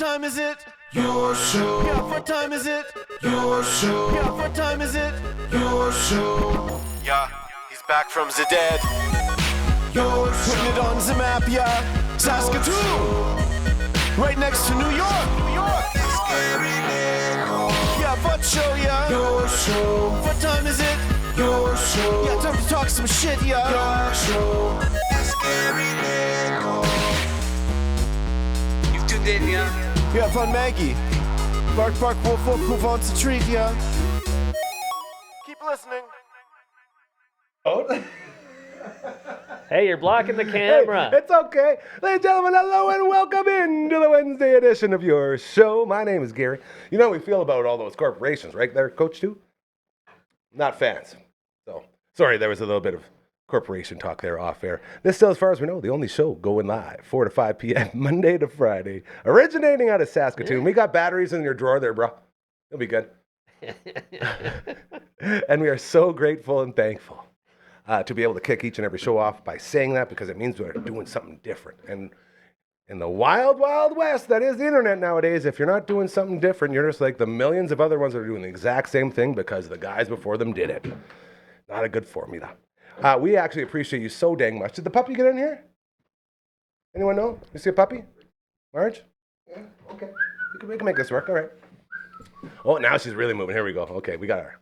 time is it? Your show. Yeah, what time is it? Your show. Yeah, what time is it? Your show. Yeah, he's back from the dead. Your show. Putting it on the map, yeah. Saskatoon. Right next to New York. New York. Yeah, what show, yeah. Your show. What time is it? Your show. Yeah, time to talk some shit, yeah. Your show. You've tuned in, yeah. Yeah, fun Maggie. Bark, bark, wolf, wolf, who wants a treat, yeah. Keep listening. Oh. Hey, you're blocking the camera. Hey, it's okay. Ladies and gentlemen, hello and welcome into the Wednesday edition of your show. My name is Gary. You know how we feel about all those corporations, right there, Coach 2? Not fans. So, sorry, there was a little bit of corporation talk there off air. This still, as far as we know, the only show going live 4 to 5 p.m. Monday to Friday, originating out of Saskatoon. We got batteries in your drawer there, bro. It'll be good. And we are so grateful and thankful to be able to kick each and every show off by saying that, because it means we're doing something different. And in the wild, wild west that is the internet nowadays, if you're not doing something different, you're just like the millions of other ones that are doing the exact same thing because the guys before them did it. Not a good formula. We actually appreciate you so dang much. Did the puppy get in here? Anyone know? You see a puppy? Marge? Yeah, okay. We can make this work, all right. Oh, now she's really moving. Here we go. Okay, we got our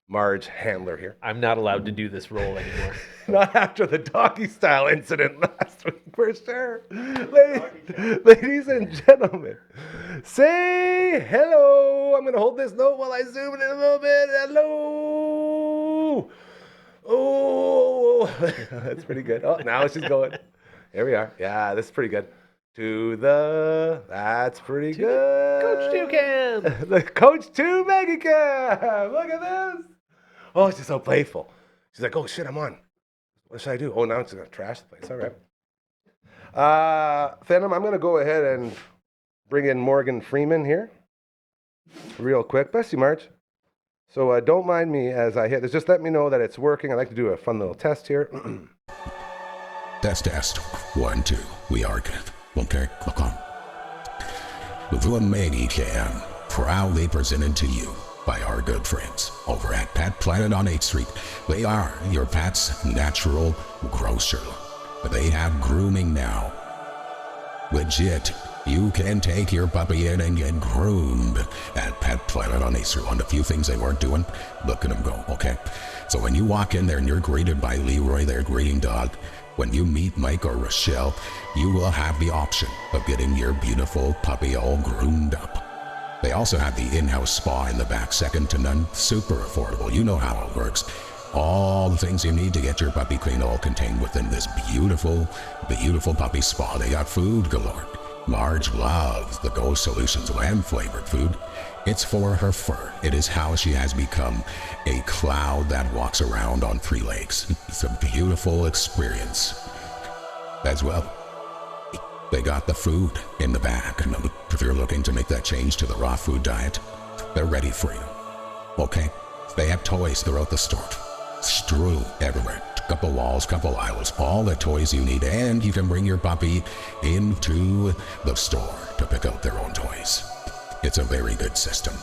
Marge handler here. I'm not allowed to do this role anymore. Not after the doggy style incident last week, for sure. Ladies and gentlemen, say hello. I'm going to hold this note while I zoom in a little bit. Hello. Oh, that's pretty good. Oh, now she's going. Here we are. Yeah, this is pretty good. That's pretty good. Coach 2 cam. The Coach 2 Maggie cam. Look at this. Oh, she's so playful. She's like, oh shit, I'm on. What should I do? Oh, now it's going to trash the place. All right. Phantom, I'm going to go ahead and bring in Morgan Freeman here real quick. Bless you, Marge. So don't mind me as I hit this. Just let me know that it's working. I'd like to do a fun little test here. Test. 1, 2. We are good. Okay, look on. The Maggie Cam, proudly presented to you by our good friends over at Pet Planet on 8th Street. They are your pet's natural grocer. They have grooming now. Legit. You can take your puppy in and get groomed at Pet Planet on 8th Street. On the few things they weren't doing, look at them go, okay? So when you walk in there and you're greeted by Leroy, their greeting dog, when you meet Mike or Rochelle, you will have the option of getting your beautiful puppy all groomed up. They also have the in-house spa in the back, second to none, super affordable. You know how it works. All the things you need to get your puppy clean, all contained within this beautiful, beautiful puppy spa. They got food galore. Marge loves the Go Solutions lamb-flavored food. It's for her fur. It is how she has become a cloud that walks around on 3 legs. It's a beautiful experience as well. They got the food in the back, and if you're looking to make that change to the raw food diet, they're ready for you. Okay? They have toys throughout the store. Strewn everywhere. Couple walls, couple aisles, all the toys you need, and you can bring your puppy into the store to pick out their own toys. It's a very good system.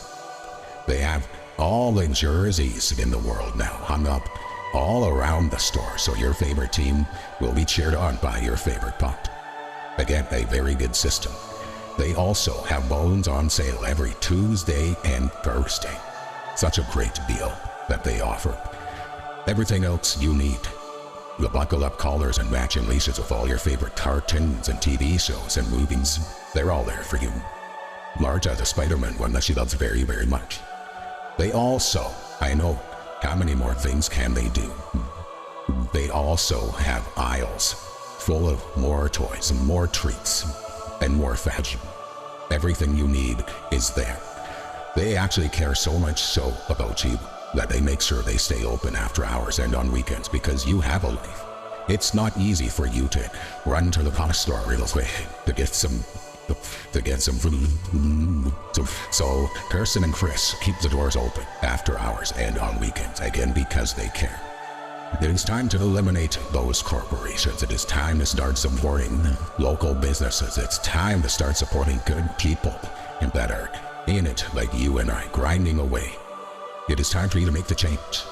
They have all the jerseys in the world now hung up all around the store, so your favorite team will be cheered on by your favorite pup. Again, a very good system. They also have bones on sale every Tuesday and Thursday. Such a great deal that they offer. Everything else you need. The buckle-up collars and matching leashes of all your favorite cartoons and TV shows and movies. They're all there for you. Marge has a Spider-Man one that she loves very, very much. They also, I know, how many more things can they do? They also have aisles full of more toys and more treats and more fashion. Everything you need is there. They actually care so much so about you that they make sure they stay open after hours and on weekends because you have a life. It's not easy for you to run to the comic store real quick to get some food. So Kirsten and Chris keep the doors open after hours and on weekends, again, because they care. It is time to eliminate those corporations. It is time to start supporting local businesses. It's time to start supporting good people and that are in it like you and I, grinding away. It is time for you to make the change.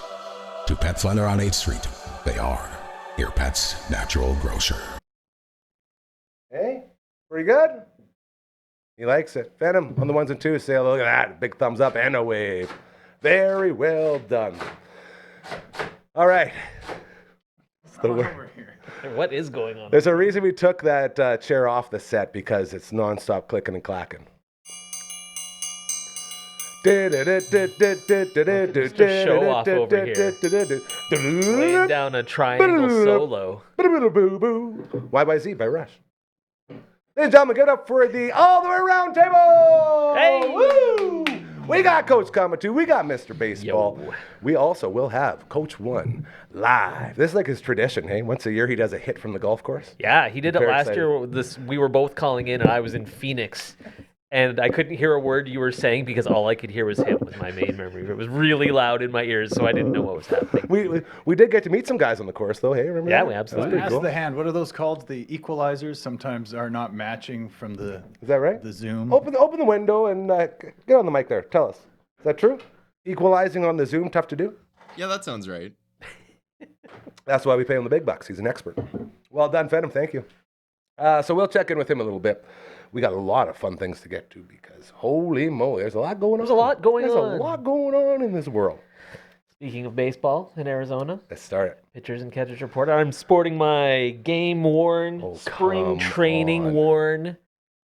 To Pet Flutter on 8th Street, they are your pet's natural grocer. Hey, pretty good? He likes it. Venom on the 1s and 2s. Say, look at that. Big thumbs up and a wave. Very well done. All right. What is going on? There's a reason we took that chair off the set because it's nonstop clicking and clacking. Show off over here. Laying down a triangle solo. YYZ by Rush. Ladies and gentlemen, give it up for the All the Way Around Table! Hey! Woo! We got Coach coming too. We got Mr. Baseball. Yo. We also will have Coach One live. This is like his tradition, hey? Once a year he does a hit from the golf course. Yeah, he did it Very last excited. year. We were both calling in, and I was in Phoenix. And I couldn't hear a word you were saying because all I could hear was him with my main memory. It was really loud in my ears, so I didn't know what was happening. We did get to meet some guys on the course, though. Hey, remember? Yeah, that? we absolutely That's Ask pretty cool. the hand. What are those called? The equalizers sometimes are not matching from the Is that right? the Zoom. Open the window and get on the mic there. Tell us. Is that true? Equalizing on the Zoom, tough to do? Yeah, that sounds right. That's why we pay him the big bucks. He's an expert. Well done, Venom. Thank you. So we'll check in with him a little bit. We got a lot of fun things to get to because holy moly, there's a lot going on. There's a lot going There's on. a lot going on in this world. Speaking of baseball in Arizona, Let's start it. pitchers and catchers report. I'm sporting my game-worn, Oh, spring come training-worn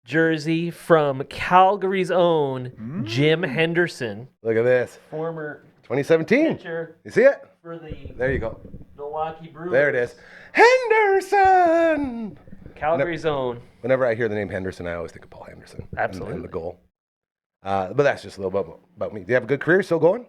jersey from Calgary's own Jim Henderson, Look at this. former 2017. pitcher You see it? for the There you go. Milwaukee Brewers. There it is. Henderson! Calgary's own. Whenever I hear the name Henderson, I always think of Paul Henderson. and Absolutely. the goal. But that's just a little bit about me. Do you have a good career? Still going?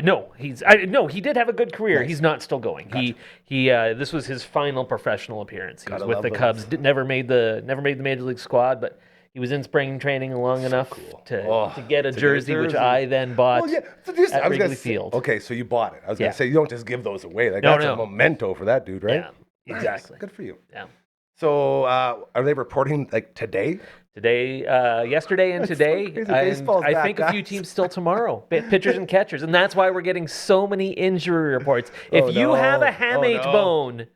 No, he did have a good career. Nice. He's not still going. Gotcha. He this was his final professional appearance. He was Gotta with love the those. Cubs. Never made the major league squad, but he was in spring training long enough cool. to Oh, to get a to get a jersey, which jersey. I then bought Well, yeah. So just, at I was gonna Wrigley say, Field. okay, so you bought it. I was going Yeah. to say, you don't just give those away. Like, No, that's no. a memento for that dude, right? Yeah, Nice. exactly. Good for you. Yeah. So are they reporting like today? Today, yesterday, and That's today, so crazy. and Baseball's I back, think a few guys. teams still tomorrow, pitchers and catchers, and that's why we're getting so many injury reports. If Oh, you no. have a Oh, hamate no. bone,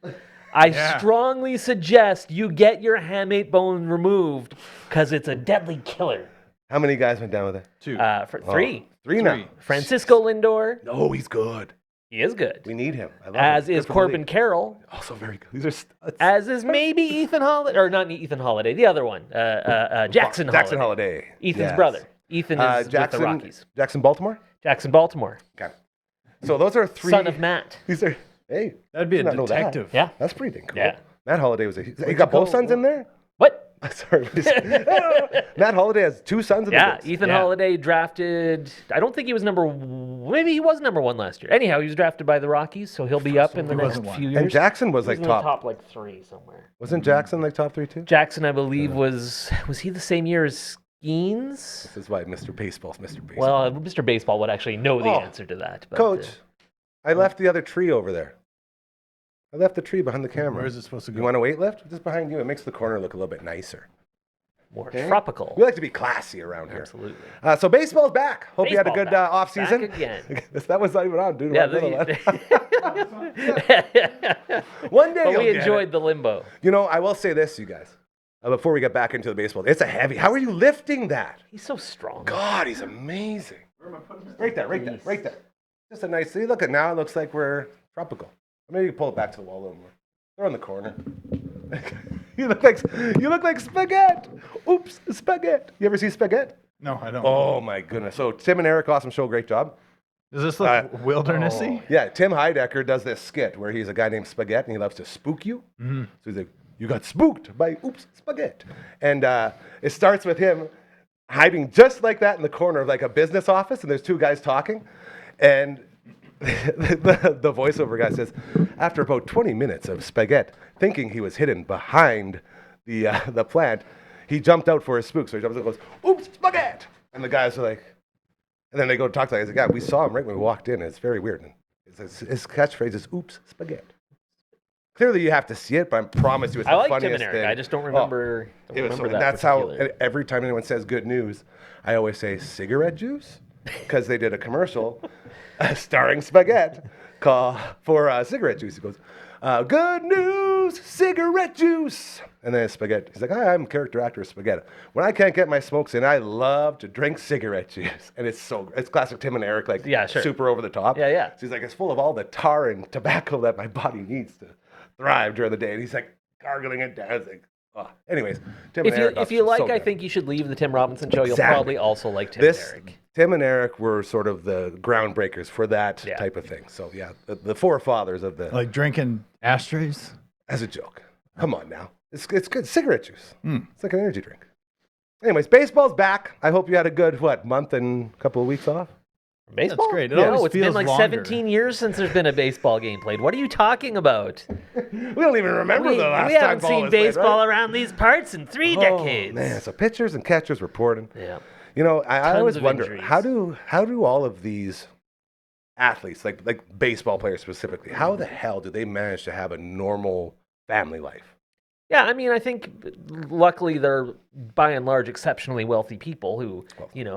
I Yeah. strongly suggest you get your hamate bone removed because it's a deadly killer. How many guys went down with it? Two. For three, Three now. Three. Francisco Lindor, No, he's good. he is good, We need him. I love as him. is Good for the Corbin league. Carroll, Also very good. These are studs. as is maybe Ethan Holiday, or not Ethan Holiday, the other one, Jackson Holiday. Ethan's Yes. brother. Ethan is Jackson, with the Rockies. Jackson, Baltimore? Jackson, Baltimore, Okay. So those are three. son of Matt. These are, hey. That'd be a did not know that. detective. Yeah. That's pretty dang cool. Yeah. Matt Holiday was he got both sons in there? What? Sorry. Matt Holiday has two sons in Yeah, the mix. Ethan Yeah. Holiday drafted. I don't think he was maybe he was number one last year. Anyhow, he was drafted by the Rockies, so he'll be up in the He next wasn't one. few And years. Jackson was He was like in the top. top like three somewhere. Wasn't Jackson like top 3 too? Jackson, I believe, was he the same year as Skeens? This is why Mr. Baseball's Mr. Baseball. Well, Mr. Baseball would actually know the Oh, answer to that. But, Coach, I left the other tree over there. I left the tree behind the camera. Where is it supposed to You go? want a weight lift? Just behind you. It makes the corner look a little bit nicer. more Okay. tropical. We like to be classy around here. Absolutely. So baseball's back. Hope you had a Baseball good back. off season. Back again. That was not even on, dude. Yeah, One day but you'll we get enjoyed it. the limbo. You know, I will say this, you guys. Before we get back into the baseball, it's a heavy. How are you lifting that? He's so strong. God, he's amazing. Right there, right there, right there. Just a nice. See, look at now. It looks like we're tropical. Maybe you can pull it back to the wall a little more. They're in the corner. you look like spaghetti. Oops, spaghetti. You ever see spaghetti? No, I don't. Oh my goodness. So Tim and Eric, awesome show, great job. Does this look wildernessy? Yeah, Tim Heidecker does this skit where he's a guy named Spaghetti and he loves to spook you. So he's like, you got spooked by oops, spaghetti. And it starts with him hiding just like that in the corner of like a business office, and there's two guys talking. And the voiceover guy says, after about 20 minutes of Spaghetti thinking he was hidden behind the plant, he jumped out for his spook. So he jumps out and goes, oops, Spaghetti. And the guys are like, and then they go talk to the guy. He's like, yeah, we saw him right when we walked in. It's very weird. And His catchphrase is "Oops, spaghetti." Clearly, you have to see it, but I promise you, it's I the like Tim funniest and Eric. thing. I just don't remember. It was so, that that's how particular. every time anyone says good news, I always say cigarette juice because they did a commercial starring Spaghetti for cigarette juice. He goes, good news, cigarette juice. And then Spaghetti. He's like, hi, I'm character actor Spaghetti. When I can't get my smokes in, I love to drink cigarette juice. And it's classic Tim and Eric, like super over the top. Yeah. So he's like, it's full of all the tar and tobacco that my body needs to thrive during the day. And he's like gargling it down. It's like, anyways, Tim and Eric. If you like, I think you should leave the Tim Robinson show. You'll probably also like Tim and Eric. Tim and Eric were sort of the groundbreakers for that type of thing. So yeah, the forefathers of the Like drinking ashtrays? As a joke. Come on now. It's good. Cigarette juice. It's like an energy drink. Anyways, baseball's back. I hope you had a good, month and a couple of weeks off? Baseball? That's great. It No, always it's been feels like longer. 17 years since there's been a baseball game played. What are you talking about? We don't even remember the last We time haven't ball seen was played, baseball right? around these parts in 3 decades. Man, so pitchers and catchers reporting. Yeah. You know, I always of wonder, injuries. how do all of these athletes, like baseball players specifically, how the hell do they manage to have a normal family life? Yeah, I mean, I think luckily they're by and large exceptionally wealthy people who,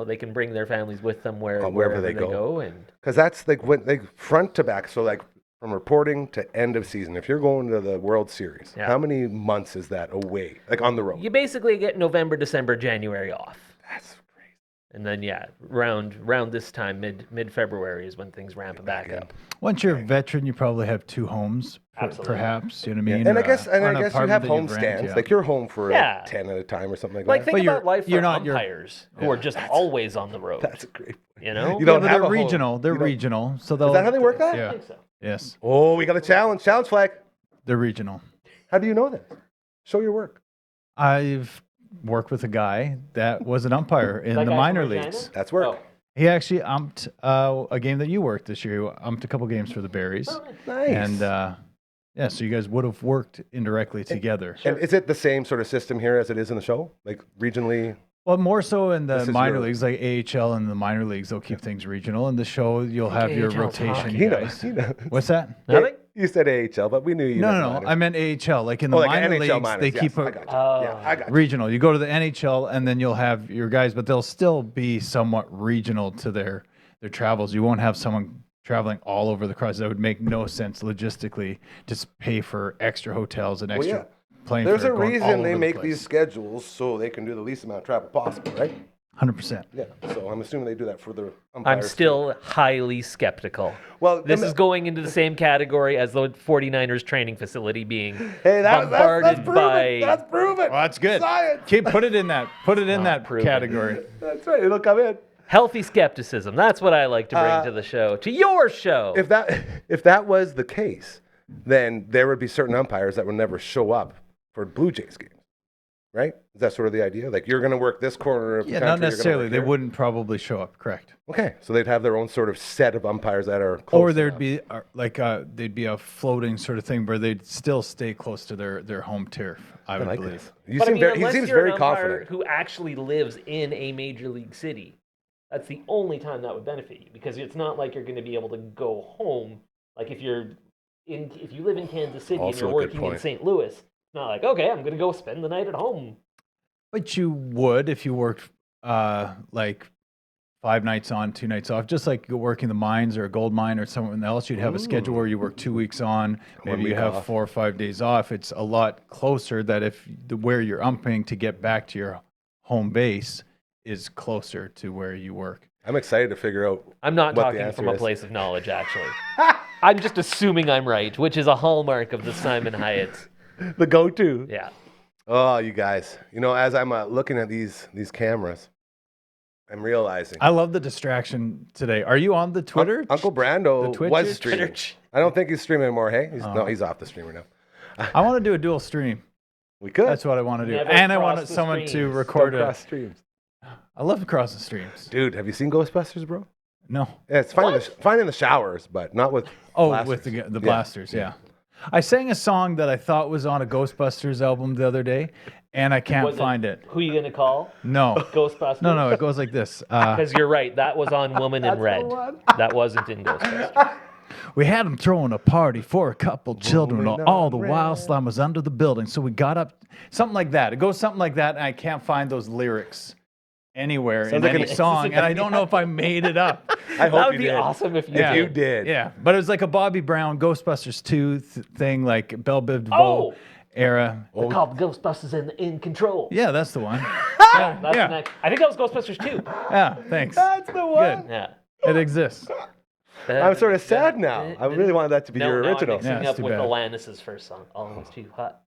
they can bring their families with them wherever they go. And because that's like when they front to back. So like from reporting to end of season, if you're going to the World Series, how many months is that away, like on the road? you basically get November, December, January off. That's crazy. And then round this time, mid February is when things ramp back up. Once you're a veteran, you probably have 2 homes, perhaps. You know what I mean? And I guess or an you apartment have that home rent, stands. Like you're home for 10 at a time or something like Like that. think But about life you're for not- you're- umpires who are just always on the road. That's a great point. You know? You don't but have they're a home. regional. They're You don't- regional. So they'll, Is that how they work that? Yeah. I think so. Yes. Oh, we got a challenge. Challenge flag. They're regional. How do you know that? Show your work. I've worked with a guy that was an umpire in That the guy minor from Regina? leagues. That's work. He actually umped a game that you worked this year. He umped a couple games for the Berries. Nice. And so you guys would have worked indirectly together. And is it the same sort of system here as it is in the show? Like regionally? Well, more so in the This is minor your- leagues, like AHL and the minor leagues, they'll keep things regional. In the show, you'll have your AHL's rotation hockey. He guys. knows. What's that? Nothing? You said AHL, but we knew you. No, meant no, minor. I meant AHL. Like in the Oh, like minor NHL leagues, minors. they Yes, keep I a got you. Yeah, I got you. regional. You go to the NHL, and then you'll have your guys, but they'll still be somewhat regional to their travels. You won't have someone traveling all over the cross. That would make no sense logistically to pay for extra hotels and extra plane There's fare a going all reason over they the make place. these schedules so they can do the least amount of travel possible, right? 100%. Yeah. So I'm assuming they do that for the I'm umpires. still highly skeptical. Well, This is going into the same category as the 49ers training facility being Hey, that's bombarded proven. by... That's proven. Well, that's good. Science. Put it in that. Put it in that proven. category. That's right. It'll come in. Healthy skepticism. That's what I like to bring to the show. To your show. If that was the case, then there would be certain umpires that would never show up for Blue Jays games, right? Is that sort of the idea? Like you're going to work this corner of the Yeah, country. not you're gonna necessarily. work They here? wouldn't probably show up. Correct. Okay, so they'd have their own sort of set of umpires that are close. Or there'd enough. be they'd be a floating sort of thing where they'd still stay close to their home turf. I would like believe. this. You But I seem mean, very, he unless seems you're very an umpire confident. who actually lives in a major league city, that's the only time that would benefit you, because it's not like you're going to be able to go home. Like if you live in Kansas City and Also you're a good working in point. St. Louis, it's not like, okay, I'm going to go spend the night at home. But you would if you worked like 5 nights on, 2 nights off, just like you're working the mines or a gold mine or something else. You'd have a schedule where you work 2 weeks on, maybe you week have off. 4 or 5 days off. It's a lot closer that if where you're umping to get back to your home base is closer to where you work. I'm excited to figure out. I'm not what the talking from a answer is. place of knowledge, actually. I'm just assuming I'm right, which is a hallmark of the Simon Hiatt. The go-to. Yeah. Oh, you guys. You know, as I'm looking at these cameras, I'm realizing. I love the distraction today. Are you on the Twitter? Uncle Brando The Twitch was is- streaming. Twitch. I don't think he's streaming anymore. Hey, no, he's off the streamer now. I want to do a dual stream. We could. That's what I want to do. Never And I cross want the someone to streams. record Cross it. streams. I love crossing streams. Dude, have you seen Ghostbusters, bro? No. Yeah, it's fine in the showers, but not with. Oh, blasters. with the Yeah. blasters, yeah. I sang a song that I thought was on a Ghostbusters album the other day, and I can't find it. Who are you going to call? No. Ghostbusters? No, it goes like this. Because you're right. That was on Woman in Red. That wasn't in Ghostbusters. We had him throwing a party for a couple children. Rolling All the on while red. slime was under the building. So we got up, something like that. It goes something like that, and I can't find those lyrics anywhere Sounds in like any an- song, and I don't know if I made it up. I hope That would you be did. awesome if you Yeah. did. You did. Yeah, but it was like a Bobby Brown Ghostbusters 2 thing, like Belle Biv DeVoe Oh! era. They're called Ghostbusters in Control. Yeah, that's the one. That's yeah. the next. I think that was Ghostbusters 2. Yeah, thanks. That's the one. Good. Yeah. It exists. I'm sort of sad now. I really wanted that to be No, your now original. I'm mixing Yeah, it's up too with bad. Alanis's first song. Oh, it's too hot.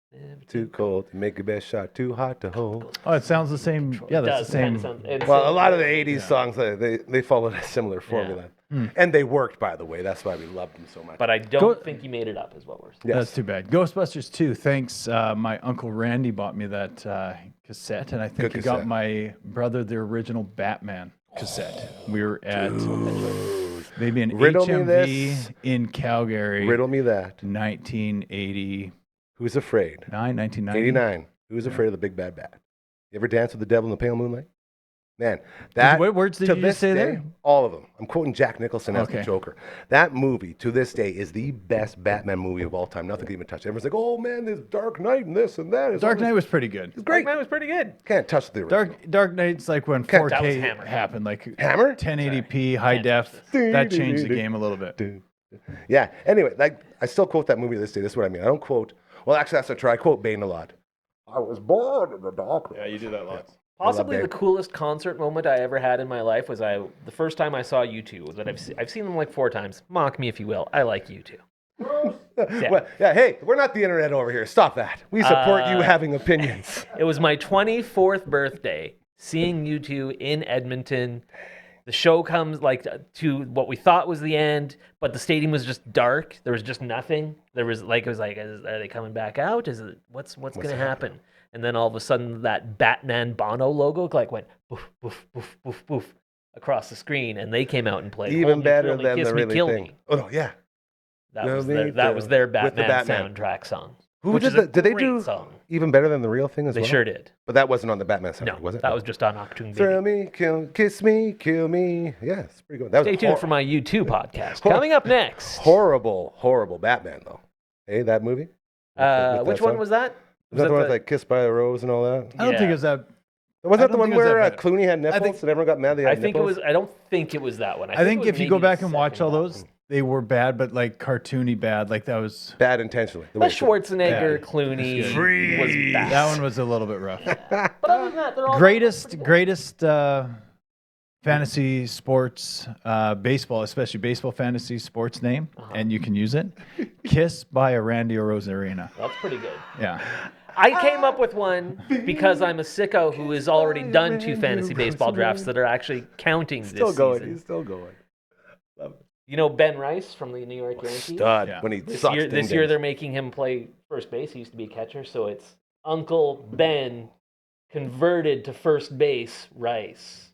Too cold to make your best shot. Too hot to hold. Oh, it sounds the same. Yeah, that's the same. Well, a lot of the 80s songs, they followed a similar formula. And they worked, by the way. That's why we loved them so much. But I don't think you made it up, is what we're saying. Yes. That's too bad. Ghostbusters 2, thanks. My Uncle Randy bought me that cassette, and I think Good he got cassette. my brother the original Batman cassette. We were at maybe an Riddle me HMV this. in Calgary, Riddle me that. 1989, Who's afraid? 1990. 89. Who's afraid of the big bad bat? You ever dance with the devil in the pale moonlight? Man, that. What words did to you this just say day, there? All of them. I'm quoting Jack Nicholson as the Okay. Joker. That movie, to this day, is the best Batman movie of all time. Nothing can even touch it. Everyone's like, oh man, there's Dark Knight and this and that. It's Dark all this- Knight was pretty good. It's great. Man was pretty good. Can't touch the original. Dark Knight's like when That was 4K Hammer. happened, like Hammer? 1080p, high def. That changed the game a little bit. Yeah. Anyway, like I still quote that movie to this day. This is what I mean. I don't quote. Well, actually, that's not true. I quote Bane a lot. I was born in the dark. Yeah, you do that lots. Possibly I the love coolest concert moment I ever had in my life was the first time I saw U2. That I've seen them like 4 times. Mock me if you will. I like U2. Well, yeah. Hey, we're not the internet over here. Stop that. We support you having opinions. It was my 24th birthday, seeing U2 in Edmonton. The show comes like to what we thought was the end, but the stadium was just dark. There was just nothing. There was like, it was like, are they coming back out? Is it what's going to happen? And then all of a sudden, that Batman Bono logo like went boof boof boof boof boof across the screen, and they came out and played. Even Hold Me, better Thrill Me, than Kiss the Me, really Kill thing. Me. Oh no, yeah. That Thrill was Me, their with the Batman Batman. soundtrack song. Who which did is the, a did they great do song. even better than the real thing as They well? sure did. But that wasn't on the Batman soundtrack, No, was it? that was just on Octoon Thrill Baby. me, kiss me, kill me. Yeah, it's pretty good. That was Stay a tuned for my U2 podcast. Coming up next. horrible Batman though. Hey, that movie. Which one was that? Was that the one with like Kissed by a Rose and all that? I don't Yeah. think it was that. Was I that the don't one think it was where that bad. Clooney had nipples think- and everyone got mad they had I think nipples? it was. I don't think it was that one. I think it was if you go maybe the back and watch second all one. those, they were bad, but like cartoony bad. Like that was. Bad intentionally. The The way it should be. Schwarzenegger, Clooney was bad. That one was a little bit rough. But other than that, they're all greatest fantasy sports baseball, especially baseball fantasy sports name, and you can use it. Kiss by a Randy Rosarina. That's pretty good. Yeah. I came up with one because I'm a sicko who has already done 2 fantasy baseball drafts that are actually counting Still this going. season. He's still going. You know Ben Rice from the New York Yankees? Stud. Yeah. When he This sucks year, ding this year dings. they're making him play first base. He used to be a catcher, so it's Uncle Ben converted to first base Rice.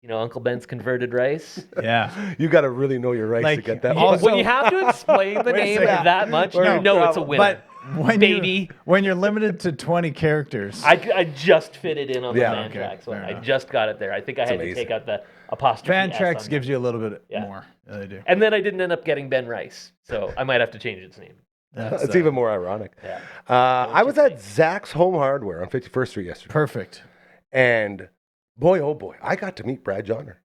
You know Uncle Ben's converted Rice? Yeah. You got to really know your rights to Like, get that. all- one. Also- when you have to explain the Wait a name second. that much, We're you in know it's a trouble. winner. But when Baby. when you're limited to 20 characters, I just fit it in on the Yeah, fan okay, tracks one. fair I enough. just got it there. I think I had to amazing. take out the apostrophe. fan S tracks on gives that. you a little bit Yeah. more. Yeah, they do. And then I didn't end up getting Ben Rice, so I might have to change its name. That's It's even more ironic. Yeah. I was at Zach's Home Hardware on 51st Street yesterday. perfect. And boy, oh boy, I got to meet Brad Johnner.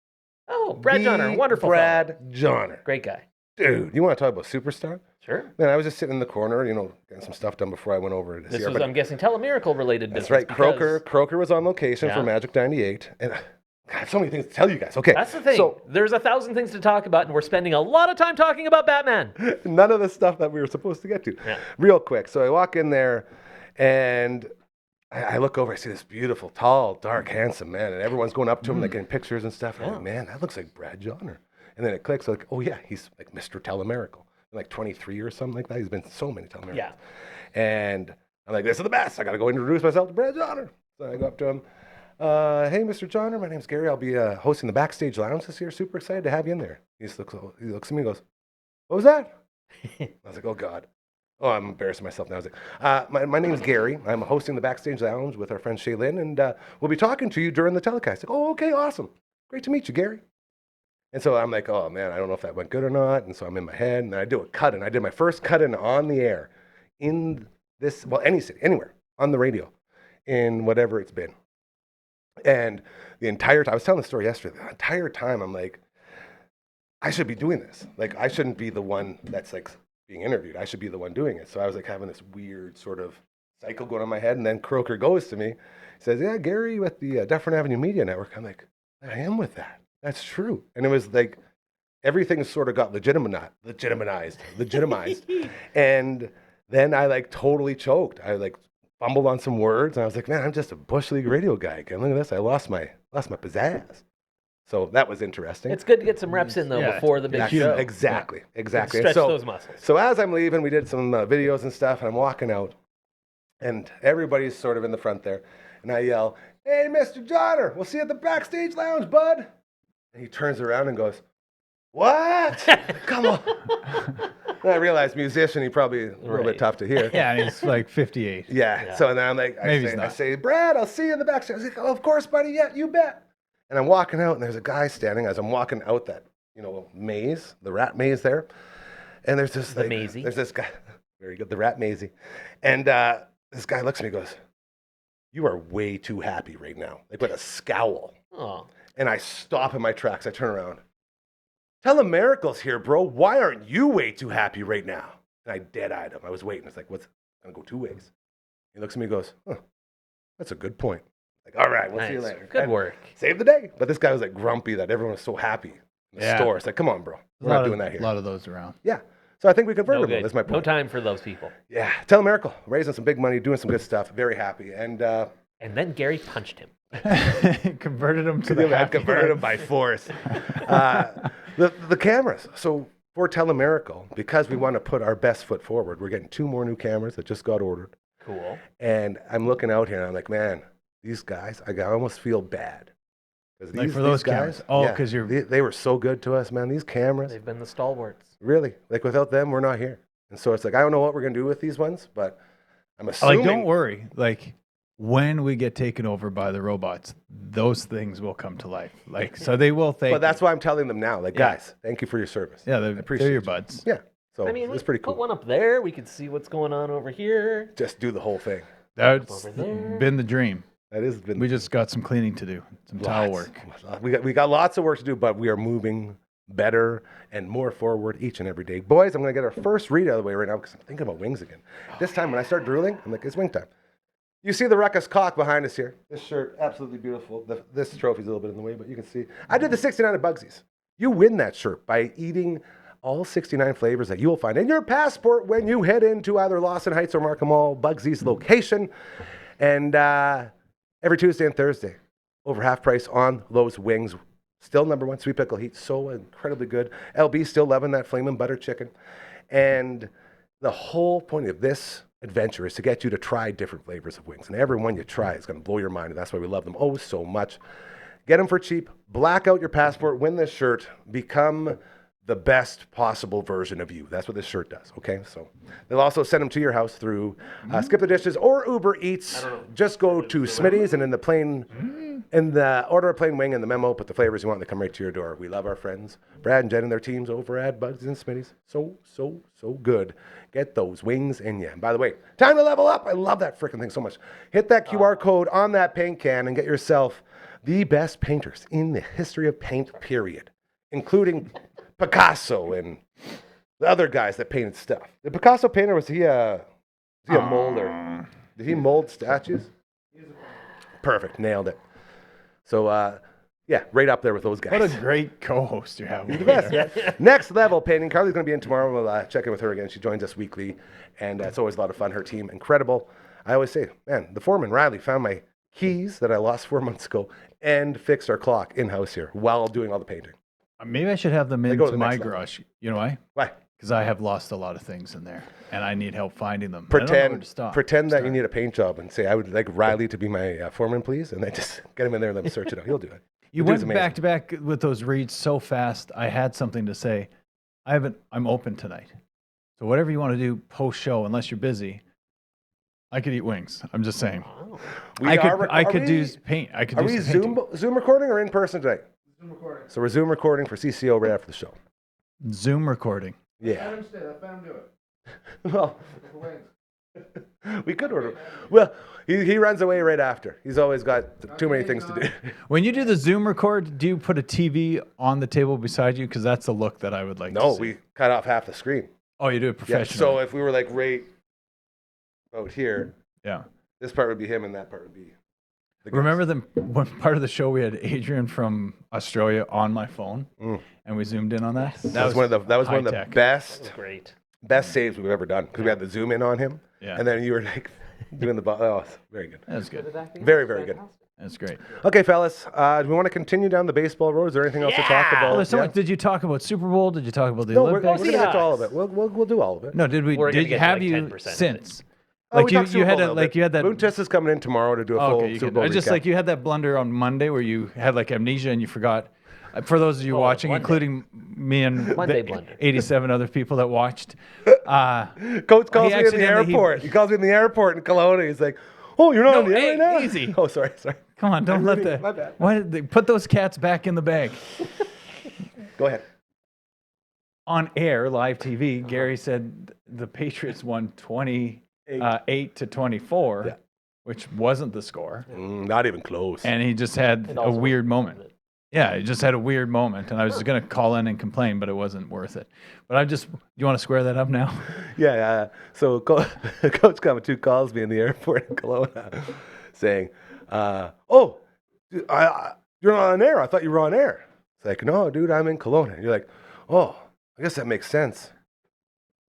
Oh, Brad Johnner, wonderful Brad fellow. Johnner. Great guy. Dude, you want to talk about superstar? Sure. Man, I was just sitting in the corner, getting some stuff done before I went over to This see her. was, but I'm guessing, Telemiracle related business. that's right. because Croker was on location Yeah. for Magic 98. And I have so many things to tell you guys. Okay. That's the thing. So There's 1,000 things to talk about, and we're spending a lot of time talking about Batman. none of the stuff that we were supposed to get to. Yeah. Real quick. So I walk in there and I look over, I see this beautiful, tall, dark, handsome man, and everyone's going up to him, like getting pictures and stuff. And I'm like, man, that looks like Brad Johnner. And then it clicks, like, oh yeah, he's like Mr. Telemiracle. Like 23 or something like that. He's been so many Telemiracles. Yeah. And I'm like, this is the best. I got to go introduce myself to Brad Johnner. So I go up to him. Hey, Mr. Johnner, my name's Gary. I'll be hosting the Backstage Lounge this year. Super excited to have you in there. He looks at me and goes, what was that? I was like, oh, God. Oh, I'm embarrassing myself now. I was like, my name's Gary. I'm hosting the Backstage Lounge with our friend Shaylin, and we'll be talking to you during the telecast. Like, oh, okay, awesome. Great to meet you, Gary. And so I'm like, oh man, I don't know if that went good or not. And so I'm in my head, and then I do a cut in. I did my first cut in on the air in this, well, any city, anywhere on the radio, in whatever it's been. And the entire time, I was telling the story yesterday, the entire time I'm like, I should be doing this. Like, I shouldn't be the one that's like being interviewed. I should be the one doing it. So I was like having this weird sort of cycle going on in my head. And then Croker goes to me, he says, yeah, Gary with the Dufferin Avenue Media Network. I'm like, I am with that. That's true. And it was like, everything sort of got legitimized. And then I like totally choked. I like fumbled on some words, and I was like, man, I'm just a Bush League radio guy. And look at this. I lost my pizzazz. So that was interesting. It's good to get some reps in, though, before the big show. Exactly. Stretch those muscles. So as I'm leaving, we did some videos and stuff, and I'm walking out, and everybody's sort of in the front there. And I yell, hey, Mr. Johnner, we'll see you at the backstage lounge, bud. And he turns around and goes, what? Come on. And I realized musician, he probably a little bit tough to hear. Yeah, and he's like 58. Yeah. So then I'm like, I say, Brad, I'll see you in the backstage. I was like, oh, of course, buddy. Yeah, you bet. And I'm walking out, and there's a guy standing as I'm walking out that, maze, the rat maze there. And there's this there's this guy, very good, the rat mazy. And this guy looks at me and goes, you are way too happy right now. Like with a scowl. Oh. And I stop in my tracks. I turn around. Telemiracle's here, bro. Why aren't you way too happy right now? And I dead-eyed him. I was waiting. It's like, what's going to go two ways? He looks at me and goes, that's a good point. Like, all right, we'll see you later. Good work. Save the day. But this guy was like grumpy that everyone was so happy in the store. It's like, come on, bro. We're not doing that here. A lot of those around. Yeah. So I think we converted him. That's my point. No time for those people. Yeah. Telemiracle, raising some big money, doing some good stuff. Very happy. And then Gary punched him. Converted him to the happy converted him by force. The cameras. So for Telemiracle, because we want to put our best foot forward, we're getting 2 more new cameras that just got ordered. Cool. And I'm looking out here, and I'm like, man, these guys, I almost feel bad. Like for those guys? Oh, because they were so good to us, man. These cameras. They've been the stalwarts. Really. Like, without them, we're not here. And so it's like, I don't know what we're going to do with these ones, but I'm assuming. Like, don't worry. Like, when we get taken over by the robots, those things will come to life. Like, so they will thank But that's why I'm telling them now. Like, guys, thank you for your service. Yeah, they're your buds. Yeah. So I mean, it's pretty cool. Put one up there. We could see what's going on over here. Just do the whole thing. That's been the dream. That has been. We just got some cleaning to do, some towel work. We got lots of work to do, but we are moving better and more forward each and every day. Boys, I'm going to get our first read out of the way right now because I'm thinking about wings again. This time when I start drooling, I'm like, it's wing time. You see the ruckus cock behind us here. This shirt, absolutely beautiful. This trophy's a little bit in the way, but you can see. I did the 69 at Bugsy's. You win that shirt by eating all 69 flavors that you will find in your passport when you head into either Lawson Heights or Markham Mall, Bugsy's location. And every Tuesday and Thursday, over half price on those wings. Still number 1, sweet pickle heat, so incredibly good. LB still loving that flamin' butter chicken. And the whole point of this adventure is to get you to try different flavors of wings. And every one you try is going to blow your mind, and that's why we love them oh so much. Get them for cheap, black out your passport, win this shirt, become the best possible version of you. That's what this shirt does, okay? So they'll also send them to your house through Skip the Dishes or Uber Eats. Just go to Smitty's and in the order a plain wing in the memo, put the flavors you want, they come right to your door. We love our friends, Brad and Jen and their teams over at Bugs and Smitty's. So good. Get those wings in you. And by the way, time to level up. I love that freaking thing so much. Hit that QR code on that paint can and get yourself the best painters in the history of paint, period, including Picasso and the other guys that painted stuff. The Picasso painter, was he a molder? Did he mold statues? Perfect, nailed it. So, yeah, right up there with those guys. What a great co-host you have. He's the best. Yeah. Next level painting. Carly's going to be in tomorrow. We'll check in with her again. She joins us weekly, and it's always a lot of fun. Her team, incredible. I always say, man, the foreman, Riley, found my keys that I lost 4 months ago and fixed our clock in-house here while doing all the painting. Maybe I should have them into my garage. You know why? Why? Because I have lost a lot of things in there, and I need help finding them. Pretend that you need a paint job and say, I would like Riley to be my foreman, please, and then just get him in there and let him search it out. He'll do it. You went back to back with those reads so fast. I had something to say. I'm open tonight. So whatever you want to do post-show, unless you're busy, I could eat wings. I'm just saying. Wow. I could do paint. I could Are do we some painting. Zoom recording or in person tonight? So resume recording for CCO right after the show. Zoom recording. Yeah. Well, we could order. Well, he runs away right after. He's always got too many things to do. When you do the Zoom record, do you put a TV on the table beside you? Because that's the look that I would like to No, see. we cut off half the screen. Oh, you do it Yeah. professionally. So if we were like right out here, Yeah. this part would be him and that part would be the guest. Remember one part of the show we had Adrian from Australia on my phone, and we zoomed in on that. That was one of the high-tech. best Great. saves we've ever done because we had the zoom in on him, Yeah. and then you were like doing the ball. Oh, very good. That was good. Very, very good. That's great. Okay, fellas, do we want to continue down the baseball road? Is there anything else to talk about? Oh, there's so Yeah? much. Did you talk about Super Bowl? Did you talk about the No, we're Olympics? going to get to all of it. We'll do all of it. No, did we? We're gonna Did get to have like you 10% of it. since? Oh, Like we you talked Super had Bowl a that. little Like bit. you had that. Moon Test is coming in tomorrow to do a full Okay, you Super could. Bowl Just recap. like you had that blunder on Monday where you had like amnesia and you forgot. For those of you watching, Monday. including me and Monday the blunder. 87 other people that watched, Coach calls He me in the accidentally- airport. He calls me in the airport in Kelowna. He's like, "Oh, you're not on the air hey, right now." easy. Oh, sorry. come on, don't let ruining- the. my bad. Why did they put those cats back in the bag? Go ahead. On air, live TV, Gary said the Patriots won 28-24, Yeah. which wasn't the score. Not even close. And he just had a also weird wasn't moment. Yeah, he just had a weird moment, and I was going to call in and complain, but it wasn't worth it. But you want to square that up now? Yeah. So Coach Kamatoo calls me in the airport in Kelowna saying, "Oh, dude, you're not on air. I thought you were on air." It's like, "No, dude, I'm in Kelowna." And you're like, "Oh, I guess that makes sense."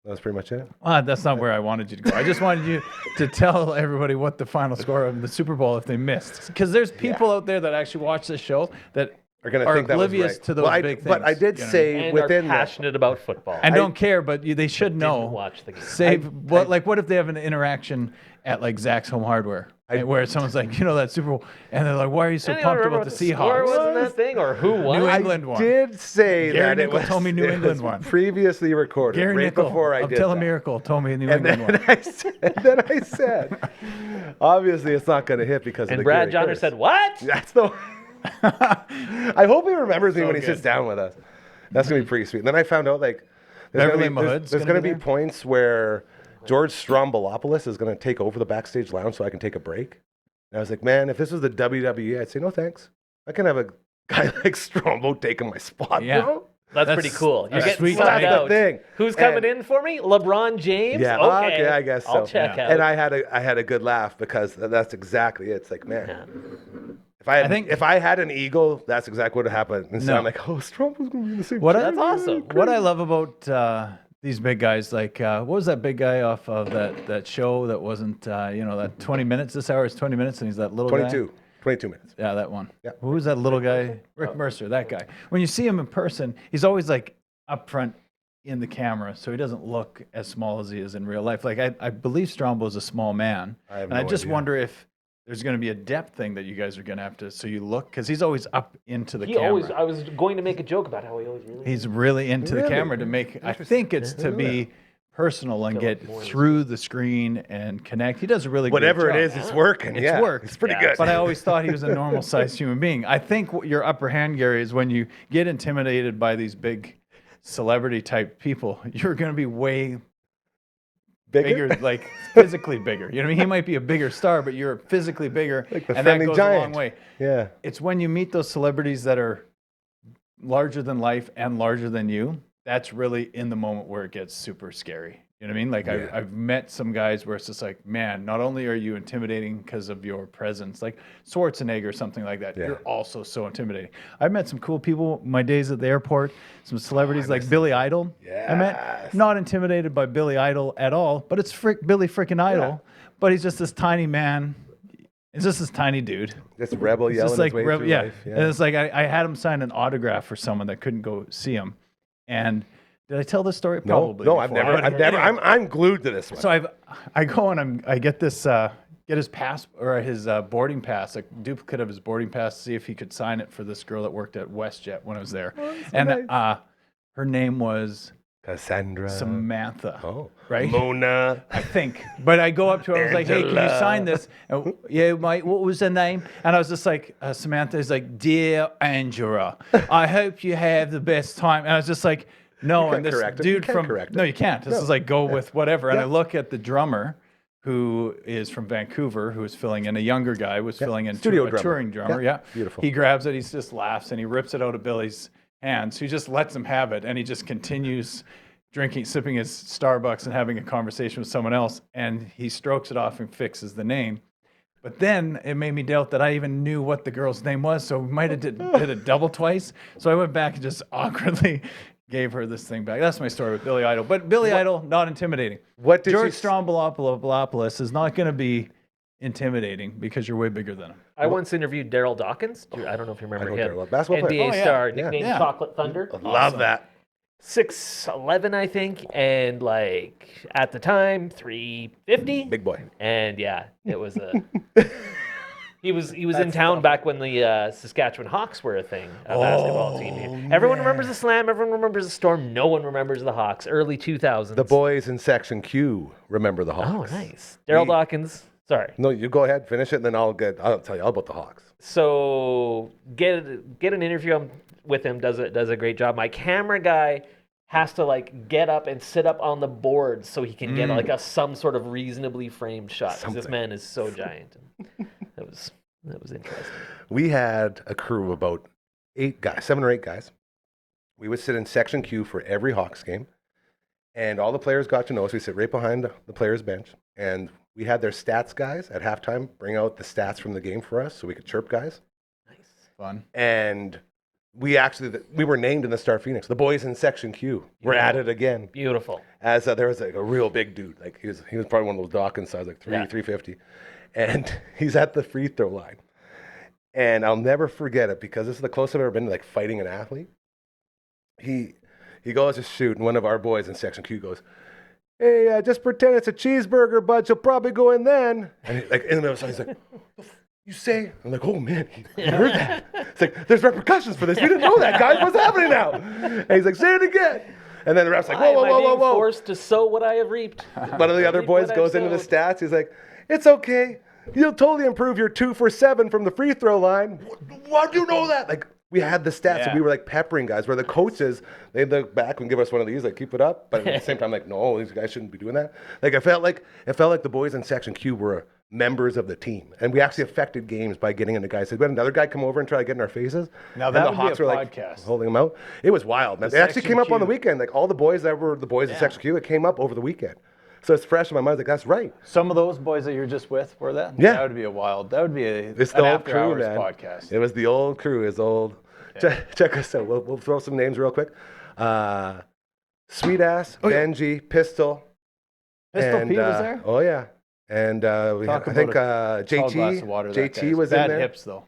That was pretty much it. That's not where I wanted you to go. I just wanted you to tell everybody what the final score of the Super Bowl if they missed. Because there's people out there that actually watch this show that Are going to are think that was oblivious right. to those big things. But I did you know what I say mean? And within are that. passionate about football. And don't care, but they should know. Didn't watch the game. What if they have an interaction at like Zach's Home Hardware, where someone's like, that Super Bowl, and they're like, why are you so Anyone pumped remember about what the score was Seahawks? in that thing or who won? New I England won. did say Gary that Nickel it was, told me New it England was won. previously recorded, Gary right Nickel before I of did Tell a that. Miracle told me New And England then, won. I said, obviously it's not going to hit because of And the Brad Gary Johnner curse. said, "What?" That's the. I hope he remembers me when he good. sits down with us. That's gonna be pretty sweet. And then I found out there's Beverly gonna be, Mahood's there's gonna gonna be be there? points where George Strombolopoulos is gonna take over the backstage lounge so I can take a break. And I was like, man, if this was the WWE, I'd say no thanks. I can have a guy like Strombo taking my spot, Yeah. bro. That's pretty cool. You're a getting sweet subbed title. out. That's the thing. Who's coming And- in for me? LeBron James? Yeah, Okay, I guess so. I'll check Yeah. out. And I had a good laugh because that's exactly it. It's like, man, Yeah. if I had an ego, that's exactly what would happen. And so No. I'm like, oh, Strombo's gonna be in the same. What chair. That's awesome. What I love about these big guys, like what was that big guy off of that show that wasn't that 20 minutes? This hour is 20 minutes, and he's that little guy. 22 minutes. Yeah, that one. Yeah. Who was that little guy? Rick Mercer, that guy. When you see him in person, he's always like up front in the camera, so he doesn't look as small as he is in real life. Like I believe Strombo's a small man, I have and I no just idea. wonder if there's going to be a depth thing that you guys are going to have to. So you look, because he's always up into the He camera. always. I was going to make a joke about how he always really. He's really into the Really? camera to make. I think it's to be personal and get through the screen and connect. He does a really Whatever good it job. is, it's working. It's yeah, worked. It's pretty Yeah. good. But I always thought he was a normal sized human being. I think your upper hand, Gary, is when you get intimidated by these big celebrity type people, you're going to be way bigger, like physically bigger. You know what I mean? He might be a bigger star, but you're physically bigger, Like the and that friendly goes giant. a long way. Yeah. It's when you meet those celebrities that are larger than life and larger than you, that's really in the moment where it gets super scary. You know what I mean? Like Yeah. I've met some guys where it's just like, man, not only are you intimidating because of your presence, like Schwarzenegger or something like that, Yeah. you're also so intimidating. I've met some cool people my days at the airport, some celebrities like Billy Idol. I met, Yes. not intimidated by Billy Idol at all, but it's Billy freaking Idol. But he's just this tiny man. He's just this tiny dude. This rebel It's yelling just like his way through yeah. life. And it's like I had him sign an autograph for someone that couldn't go see him. And did I tell this story? No, Probably. no, I've before. never. But I've never. anyway, I'm glued to this one. So I go and I get this get his pass or his boarding pass, a duplicate of his boarding pass, to see if he could sign it for this girl that worked at WestJet when I was there. Oh, and her name was Cassandra. Samantha. Oh. Right? Mona. I think. But I go up to her, I was like, hey, can you Angela. sign this? And, yeah, mate, what was her name? And I was just like, Samantha is like, dear Angela, I hope you have the best time. And I was just like, no. can't And this correct it. You dude can't from, correct it. no, you can't. This No. is like, go with whatever. And I Yeah. look at the drummer, who is from Vancouver, who was filling in. A younger guy was filling in, Studio a drummer. touring drummer. Yeah. Yeah. Beautiful. He grabs it, he just laughs, and he rips it out of Billy's hands. He just lets him have it, and he just continues drinking, sipping his Starbucks and having a conversation with someone else, and he strokes it off and fixes the name. But then it made me doubt that I even knew what the girl's name was, so we might have did it double twice. So I went back and just awkwardly gave her this thing back. That's my story with Billy Idol. But Billy Idol, not intimidating. What did George she Stroumboulopoulos is not going to be intimidating because you're way bigger than him. I once interviewed Daryl Dawkins. I don't know if you remember I know him. Daryl, basketball player. NBA Oh, yeah. star, Yeah. nicknamed Yeah. Chocolate Thunder. Love that. 6'11", I think, and like at the time 350. Big boy. And yeah, it was a. He was in town back when the Saskatchewan Hawks were a thing, a basketball team. Everyone remembers the Slam. Everyone remembers the Storm. No one remembers the Hawks. Early 2000s. The boys in Section Q remember the Oh, Hawks. nice. Daryl Dawkins. Sorry. No, you go ahead, finish it, and then I'll tell you all about the Hawks. So get an interview with him. Does a great job. My camera guy has to like get up and sit up on the board so he can get like some sort of reasonably framed shot. 'Cause this man is so giant. That was interesting. We had a crew of about 7 or 8 guys. We would sit in Section Q for every Hawks game, and all the players got to know us. We sit right behind the players' bench, and we had their stats guys at halftime bring out the stats from the game for us so we could chirp guys. Nice. Fun. And we were named in the Star Phoenix. The boys in Section Q were at it again. Beautiful. As there was like a real big dude, like he was probably one of those Dawkins size, like 350, and he's at the free throw line, and I'll never forget it because this is the closest I've ever been to like fighting an athlete. He goes to shoot, and one of our boys in Section Q goes, "Hey, just pretend it's a cheeseburger, bud. You'll probably go in then." And he's like, "You say?" I'm like, "Oh man, he heard that." It's like, "There's repercussions for this. We didn't know that, guys. What's happening now?" And he's like, "Say it again." And then the ref's like, "Whoa, whoa, Am I whoa, being whoa, whoa!" forced to sow what I have reaped? One of the other Reap boys what I've goes into the sowed. stats. He's like, "It's okay. You'll totally improve your 2 for 7 from the free throw line." Why do you know that? Like, we had the stats, and Yeah. we were like peppering guys. Where the coaches, they'd look back and give us one of these, like, keep it up. But at the same time, like, no, these guys shouldn't be doing that. Like, it felt like the boys in Section Q were members of the team, and we actually affected games by getting into guys. We had another guy come over and try to get in our faces. Now and that the would be Hawks a were like podcast. holding them out. It was wild, man. The It actually Section came up on the Q. weekend. Like all the boys that were the boys in Section Q, it came up over the weekend. So it's fresh in my mind. Like, that's right. Some of those boys that you're just with were that? Yeah. That would be that would be It's an the old after crew, hours man. podcast. It was the old crew. His old. Check us out. We'll throw some names real quick. Sweet Ass, Benji, Pistol. Pistol and, Pete was there? Oh yeah, and we had, Talk I think about tall glass JT. of water, that JT guy's was bad in there. hips though.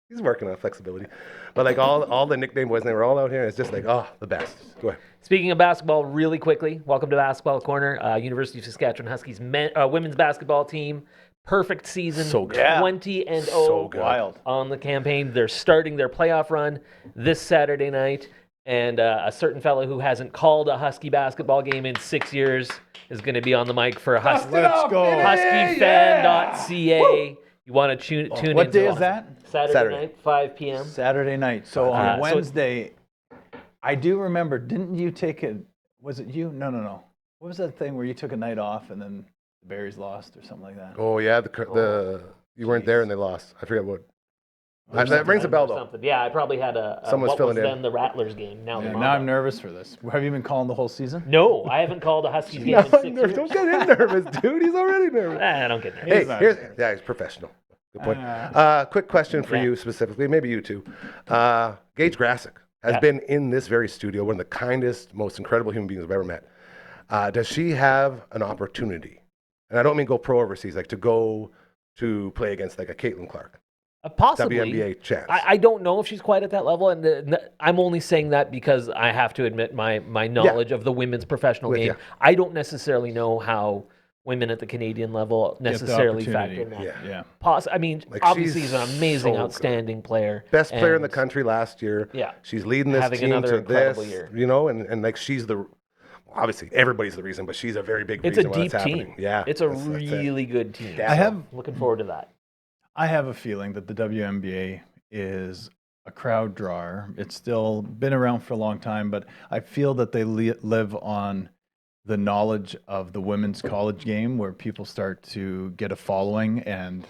He's working on flexibility, but like all the nickname boys, and they were all out here. And it's just like, oh, the best. Go ahead. Speaking of basketball, really quickly, welcome to Basketball Corner. University of Saskatchewan Huskies women's basketball team. Perfect season, So good. 20-0 So good. Wild. on the campaign. They're starting their playoff run this Saturday night, and a certain fellow who hasn't called a Husky basketball game in 6 years is going to be on the mic for Let's go. HuskyFan.ca. You want to tune in. What day is that? Saturday night, 5 p.m. Saturday night. So on so- Wednesday, I do remember. Didn't you take a? Was it you? No. What was that thing where you took a night off and then the Berries lost or something like that? Oh yeah, you weren't there and they lost. I forget what. That rings a bell though. Something. Yeah, I probably had Someone's what was filling in. then the Rattlers game. Now Yeah, the now I'm nervous for this. Have you been calling the whole season? No, I haven't called a Huskies game No, in 6 years. don't get him nervous, dude. He's already nervous. I don't get nervous. Hey, he's professional. Good point. Quick question for you specifically, maybe you too. Gage Grassick has been in this very studio, one of the kindest, most incredible human beings I've ever met. Does she have an opportunity? And I don't mean go pro overseas, like to go to play against like a Caitlin Clark, Possibly. WNBA chance. I don't know if she's quite at that level, and I'm only saying that because I have to admit my knowledge of the women's professional With game. ya. I don't necessarily know how women at the Canadian level necessarily factor in that. Yeah. I mean, Like, obviously she's he's an amazing, so good. outstanding player. Best player in the and country last year. Yeah. She's leading this Having team another to incredible this, year. you know, and like she's the obviously everybody's the reason, but she's a very big It's a reason why deep that's happening. team. Yeah, It's a that's it. really good team. Yeah. I have Looking forward to that. I have a feeling that the WNBA is a crowd drawer. It's still been around for a long time, but I feel that they live on the knowledge of the women's college game, where people start to get a following. And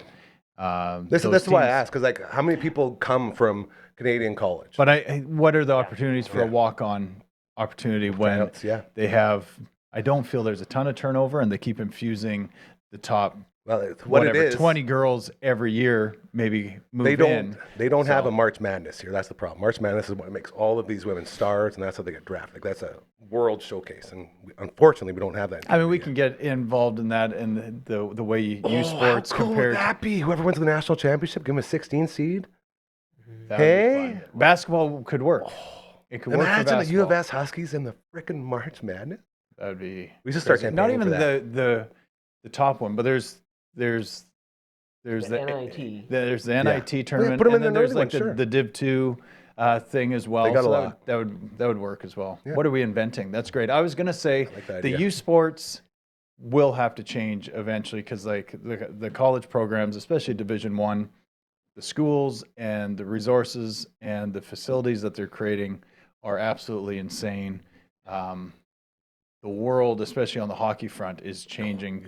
This those is why I teams- asked, because like, how many people come from Canadian college? But what are the opportunities for a Yeah. walk-on opportunity when Tryouts, yeah. they have? I don't feel there's a ton of turnover, and they keep infusing the top Well, what whatever, it is, 20 girls every year, maybe move they don't in. have So- a March Madness here. That's the problem. March Madness is what makes all of these women stars, and that's how they get drafted. Like, that's a world showcase, and unfortunately, we don't have that. in I mean, we Canada can get involved in that, and the way you yet. use sports how cool compared. would that be? Whoever wins the national championship, give them a 16 seed. That would be Hey? fun. Basketball could work. It could work for Imagine the U of basketball. S Huskies in the frickin' March Madness. That would be. We should start crazy. Not campaigning even for the top one, but there's The NIT. There's the NIT tournament, put 'em and in then the there's early like one, sure. the Div 2 thing as well. They got a So lot. that would work as well. What are we inventing? That's great. I was gonna say like that the idea. youth sports will have to change eventually, because like the college programs, especially Division 1, the schools and the resources and the facilities that they're creating are absolutely insane. The world, especially on the hockey front, is changing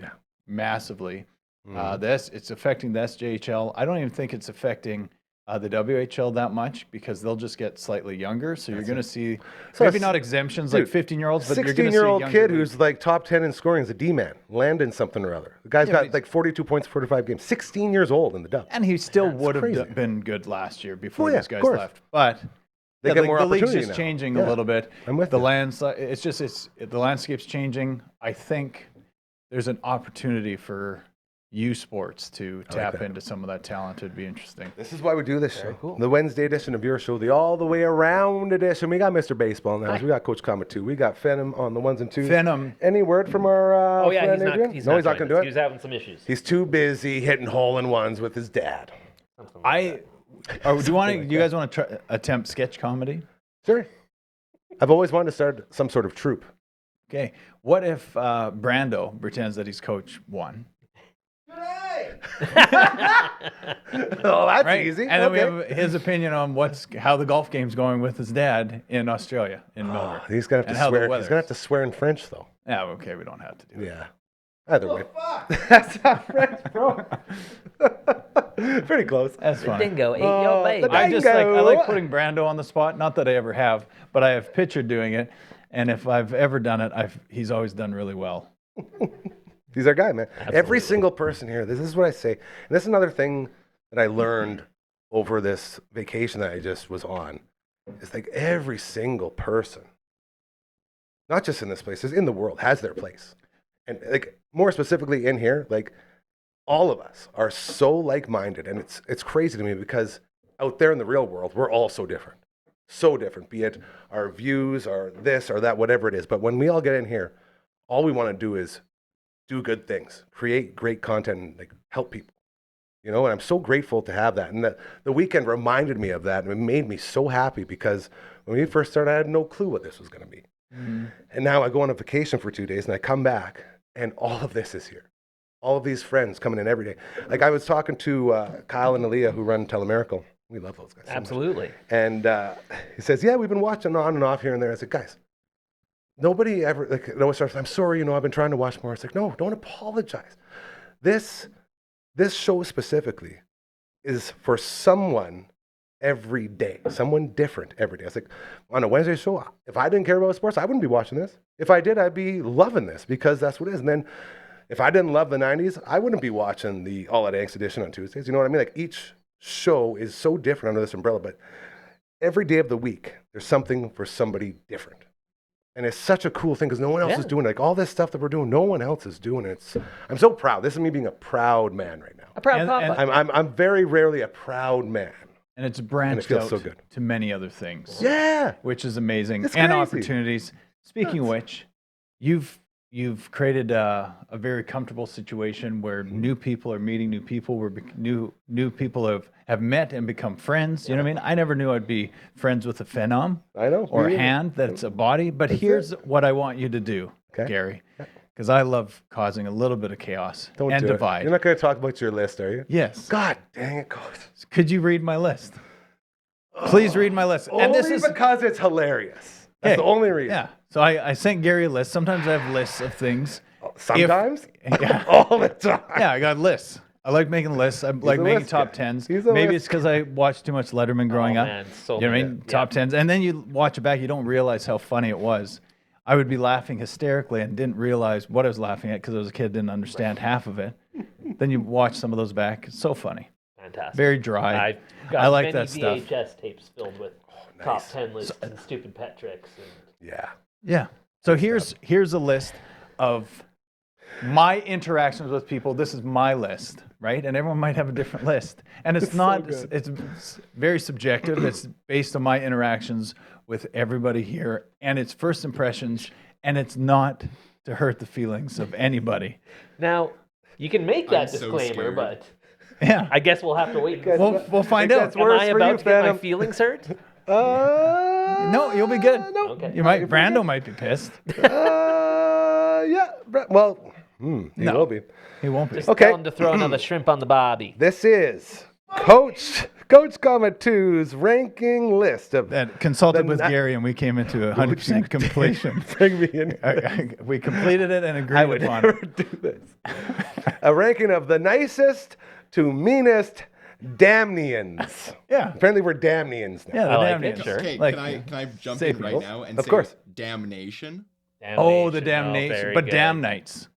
massively. It's affecting the SJHL. I don't even think it's affecting the WHL that much, because they'll just get slightly younger. So you're going to see So maybe it's- not exemptions like dude, 15-year-olds, but you're going to see 16-year-old younger kid leagues. who's like top 10 in scoring is a D-man, Landon something or other. The guy's Yeah, got but like 42 points, 45 games. 16 years old in the Dubs. And he still would crazy. have been good last year before Oh, yeah, these of guys course. left. But They get more the league's opportunity just now. changing Yeah. a little bit. I'm with the you. the landscape's changing. I think there's an opportunity for U Sports to tap that. into some of that talent. It'd be interesting. This is why we do this show. The Wednesday edition of your show, the all the way around edition. We got Mr. Baseball now. We got Coach Kama too. We got Phenom on the ones and twos. Phenom. Any word from our Oh yeah, friend he's not. Adrian? He's no, not he's not joining going to us. do He it. was having some issues. He's too busy hitting hole-in-ones with his dad. Do you guys want to attempt sketch comedy? Sure. I've always wanted to start some sort of troupe. Okay. What if Brando pretends that he's coach one? Oh, that's Right? easy. And then we Okay. have his opinion on how the golf game's going with his dad in Australia, in Melbourne. He's gonna have And to how the swear. He's weather's. gonna have to swear in French, though. Yeah, okay, we don't have to do it. Yeah. Either way. That's not French, bro. Pretty close. That's fine. Dingo ate your baby. the I Dingo. like putting Brando on the spot. Not that I ever have, but I have pictured doing it. And if I've ever done it, he's always done really well. He's our guy, man. Every single person here. This is what I say. And this is another thing that I learned over this vacation that I just was on. It's like every single person, not just in this place, is in the world, has their place. And like more specifically in here, like all of us are so like-minded, and it's crazy to me because out there in the real world, we're all so different. So different, be it our views or this or that, whatever it is. But when we all get in here, all we want to do is do good things, create great content, and like help people. You know, and I'm so grateful to have that. And the weekend reminded me of that, and it made me so happy because when we first started, I had no clue what this was going to be. Mm-hmm. And now I go on a vacation for 2 days, and I come back, and all of this is here. All of these friends coming in every day. Like I was talking to Kyle and Aaliyah, who run Telemiracle. We love those guys so much. Absolutely. And he says, yeah, we've been watching on and off here and there. I said, guys, nobody ever, like, no one starts, I'm sorry, I've been trying to watch more. It's like, no, don't apologize. This show specifically is for someone every day, someone different every day. It's like, on a Wednesday show, if I didn't care about sports, I wouldn't be watching this. If I did, I'd be loving this because that's what it is. And then if I didn't love the 90s, I wouldn't be watching the All That Angst edition on Tuesdays. You know what I mean? Like each show is so different under this umbrella, but every day of the week, there's something for somebody different. And it's such a cool thing because no one else is doing it. Like all this stuff that we're doing, no one else is doing it. I'm so proud. This is me being a proud man right now. A proud And- papa. and- I'm very rarely a proud man. And it's branched feels out so good. to many other things. Yeah. Which is amazing. It's And crazy. opportunities. Speaking of which, you've you've created a very comfortable situation where new people are meeting new people, where new people have met and become friends. You know what I mean? I never knew I'd be friends with a phenom I know. or a me either. hand that's a body. But here's what I want you to do, Okay. Gary, because I love causing a little bit of chaos Don't and do divide. it. You're not going to talk about your list, are you? Yes. God dang it, God. Could you read my list? Please read my list. And this Only is because it's hilarious. That's the only reason. Yeah. So I sent Gary a list. Sometimes I have lists of things. Sometimes? Yeah. All the time. Yeah, I got lists. I like making lists. I like a making list top guy. tens. He's a Maybe list it's because I watched too much Letterman growing up. Man, so You know what I mean? good. Top tens. And then you watch it back, you don't realize how funny it was. I would be laughing hysterically and didn't realize what I was laughing at because I was a kid, didn't understand half of it. Then you watch some of those back. It's so funny. Fantastic. Very dry. I've got I like many that stuff. VHS tapes filled with top 10 lists and stupid pet tricks. And Yeah. Yeah. So here's a list of my interactions with people. This is my list, right? And everyone might have a different list. And it's not, it's very subjective. It's based on my interactions with everybody here. And it's first impressions. And it's not to hurt the feelings of anybody. now, you can make that I'm so disclaimer, scared. but Yeah. I guess we'll have to wait. We'll find out. that's Am worse I for about you, to get my Phantom. feelings hurt? No, you'll be good. No. Okay. You might. Brando might be pissed. Yeah. Well, he No. will be. He won't be. Just Okay. tell him to throw another shrimp on the bobby. This is Coach Comma 2's ranking list of. That consulted The with ni- Gary, and we came into 100% completion. Bring me in. We completed it and I agreed would upon never it. do this. A ranking of the nicest to meanest Damnians. Yeah. Apparently, we're Damnians now. Yeah, the I like damn it, names. sure. Okay, Like, can I jump say in right people. now and Of say course. damnation? Oh, the Damnation. damnation. very But good. damnites.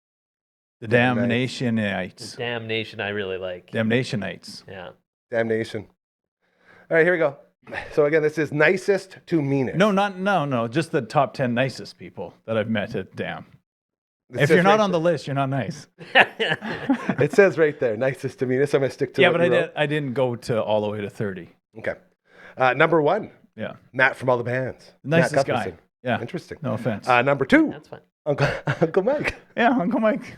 The Damnites. damnationites. Damnation, I really like. Damnationites. Yeah. Damnation. All right, here we go. So again, this is nicest to meanest. No. Just the top 10 nicest people that I've met at Damn. It If says you're not right on the list, you're not nice. It says right there, nicest to meanest. I'm going to stick to Yeah, what but you wrote. I didn't go to all the way to 30. Okay. Number 1, Yeah. Matt from all the bands. Nicest Matt guy. Gustafson. Yeah. Interesting. No offense. Number 2, That's fine. Uncle Mike. Yeah, Uncle Mike.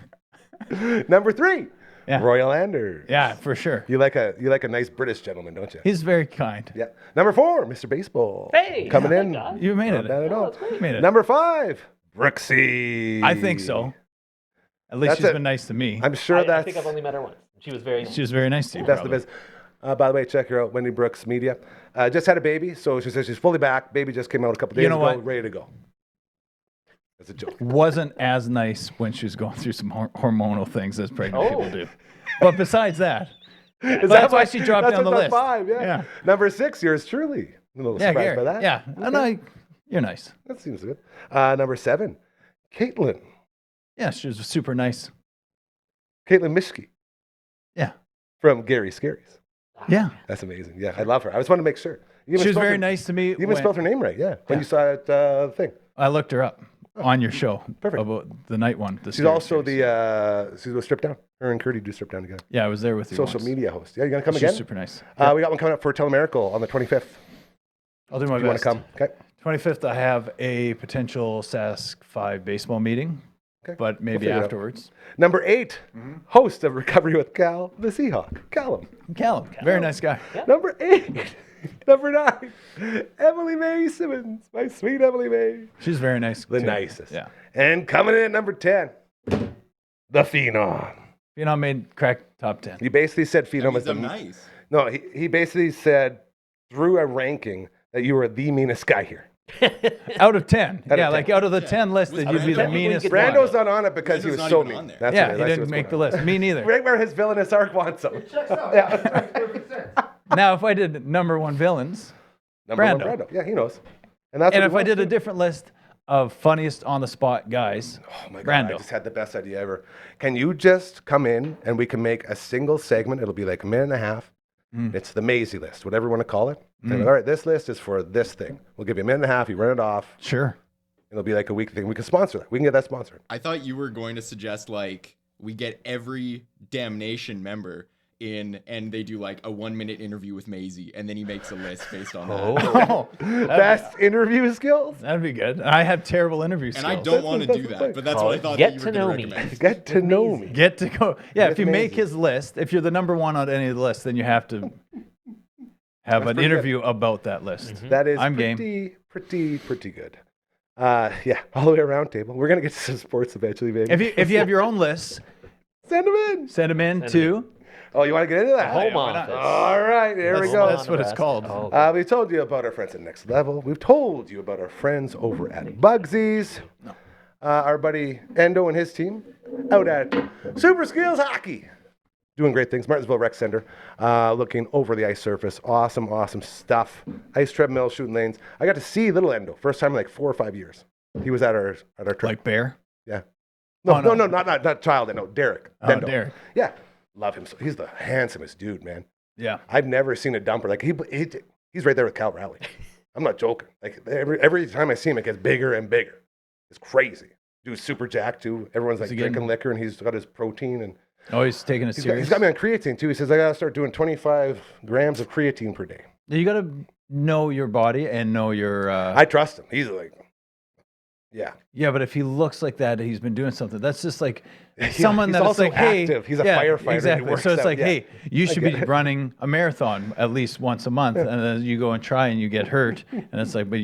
Number 3, Yeah. Royal Anders. Yeah, for sure. You like a nice British gentleman, don't you? He's very kind. Yeah. Number 4, Mr. Baseball. Hey, coming yeah, in. thank God. You made Not it. bad at all. that's great. Made it. Number 5, Brooksy. I think so. At least That's she's it. been nice to me. I'm sure I that's think I've only met her once. She was very She was very nice to you. that's the probably. biz. By the way, check her out, Wendy Brooks Media. Just had a baby, so she says she's fully back. Baby just came out a couple days You know ago, what? ready to go. That's a joke. Wasn't as nice when she was going through some hormonal things as pregnant Oh. people do. But besides that, Is Well, that's why she dropped that's down the what's list. 5, yeah. Yeah. Number 6, yours truly. I'm a little yeah, surprised Gary, by that. yeah, and you're nice. That seems good. Number 7, Caitlin. Yeah, she was super nice. Caitlin Mishke Yeah, from Gary Scaries. yeah. That's amazing. Yeah, I love her. I just wanted to make sure. You even She was spelled very her- nice to me. You even when spelled her name right, yeah. When you saw it thing. I looked her up on your show Perfect. about the night one. She's also she's with Strip Down. Her and Curdy do Strip Down together. Yeah, I was there with you. Social once. media host. Yeah, you gonna come She's again? super nice. We got one coming up for Telemiracle on the 25th. I'll do my You want best. to come? Okay. 25th, I have a potential Sask 5 baseball meeting, Okay. but maybe figure it out. afterwards. Number 8, host of Recovery with Cal, the Seahawk, Callum. Callum, very nice guy. Number 8, number 9, Emily Mae Simmons, my sweet Emily Mae, She's very nice. the too. nicest. Yeah. And coming in at number 10, the Phenom. You know, made crack top 10. He basically said That Phenom means is the I'm nice. No, he basically said through a ranking that you were the meanest guy here. Out of 10. Out of yeah, 10. like out of the 10 list, Was that you'd be the Brando- meanest Brando- one. Brando's not on it because he was Brando's so not even mean. on there. That's Yeah, what- he that's didn't what's make the going on. list. Me neither. Right where his villainous arc wants him. Yeah. Now, if I did number one villains, Number one, Brando. Brando. Yeah, he knows. And that's and what if he I did a wants to do. different list of funniest on the spot guys, Oh my God, I Brando. just had the best idea ever. Can you just come in and we can make a single segment? It'll be like a minute and a half. It's the Maisie list, whatever you want to call it. And, all right, this list is for this thing. We'll give you a minute and a half. You run it off. Sure. It'll be like a week thing. We can sponsor that. We can get that sponsored. I thought you were going to suggest like we get every damnation member and they do like a 1-minute interview with Maisie, and then he makes a list based on that. Oh, Best interview skills? that'd be good. I have terrible interview And skills. I don't want to do that, but that's what I thought Get that you to were know going to me. recommend. Get to know me. Get to go. Yeah, if you make Maisie. his list, if you're the number one on any of the lists, then you have to have an pretty interview about that list. That is I'm game. pretty good. Yeah, all the way around table. We're gonna get to some sports eventually, baby. If you have your own lists, Send them in. send them in to. Oh, you want to get into that? Home why not? office. All right, here we go. That's what it's called. Oh, We've told you about our friends at Next Level. We've told you about our friends over at Bugsy's. Our buddy Endo and his team out at Super Skills Hockey. Doing great things. Martinsville Rec Center, looking over the ice surface. Awesome stuff. Ice treadmill, shooting lanes. I got to see little Endo. First time in like 4 or 5 years. He was at our trip. Like Bear. Yeah. No, Oh, no. no, not child Endo. Derek. Oh, Endo. Derek. Yeah. Love him. So he's the handsomest dude, man. Yeah. I've never seen a dumper. Like he's right there with Cal Raleigh. I'm not joking. Like every time I see him, it gets bigger and bigger. It's crazy. Dude's super jacked too. Everyone's like he getting- drinking liquor, and he's got his protein, and Oh, he's taking it he's serious. got me on creatine too. He says I gotta start doing 25 grams of creatine per day. You got to know your body and know your. I trust him. He's like, yeah. Yeah, but if he looks like that, he's been doing something. That's just like Yeah, someone he's that's also like, hey, active. He's a firefighter and he Exactly. works So it's out, like, yeah. hey, you should be get it. running a marathon at least once a month, and then you go and try and you get hurt, and it's like, but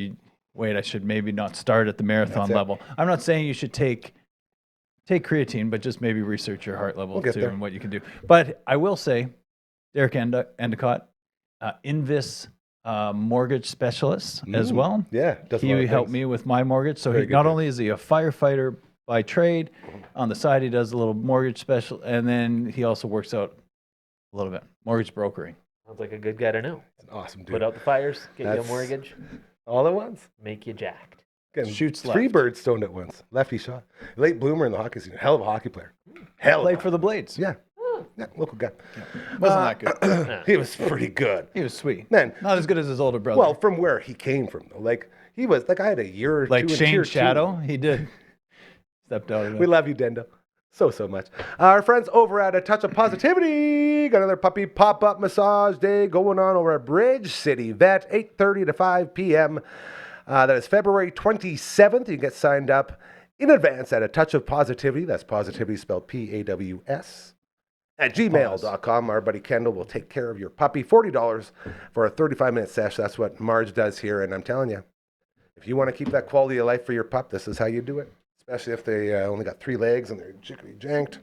wait, I should maybe not start at the marathon That's it. level. I'm not saying you should take creatine, but just maybe research your heart level get too there. and what you can do. But I will say, Derek Endicott, Invis mortgage specialist as well. Yeah. does a lot He of helped things. me with my mortgage. So Very he good not dude. only is he a firefighter by trade, on the side he does a little mortgage special, and then he also works out a little bit mortgage brokering. sounds like a good guy to know. He's an awesome dude. Put out the fires, get you a That's- mortgage, all at once. make you jacked. Getting Shoots 3 left. birds stoned at once. Lefty shot. Late bloomer in the hockey scene. Hell of a hockey player. Hell. Played for the Blades. Yeah. Yeah, local guy. Wasn't that good? He was pretty good. He was sweet. Man. Not as good as his older brother. Well, from where he came from, though. Like, he was, like, I had a year or like two in Shane tier Shadow, he did. Stepped out of 2. it. We love you, Dendo. So much. Our friends over at A Touch of Positivity got another puppy pop-up massage day going on over at Bridge City Vet, 8:30 to 5 p.m. That is February 27th. You can get signed up in advance at A Touch of Positivity. That's positivity spelled P-A-W-S. At gmail.com, our buddy Kendall will take care of your puppy. $40 for a 35-minute session. That's what Marge does here. And I'm telling you, if you want to keep that quality of life for your pup, this is how you do it. Especially if they only got 3 legs and they're jiggly janked.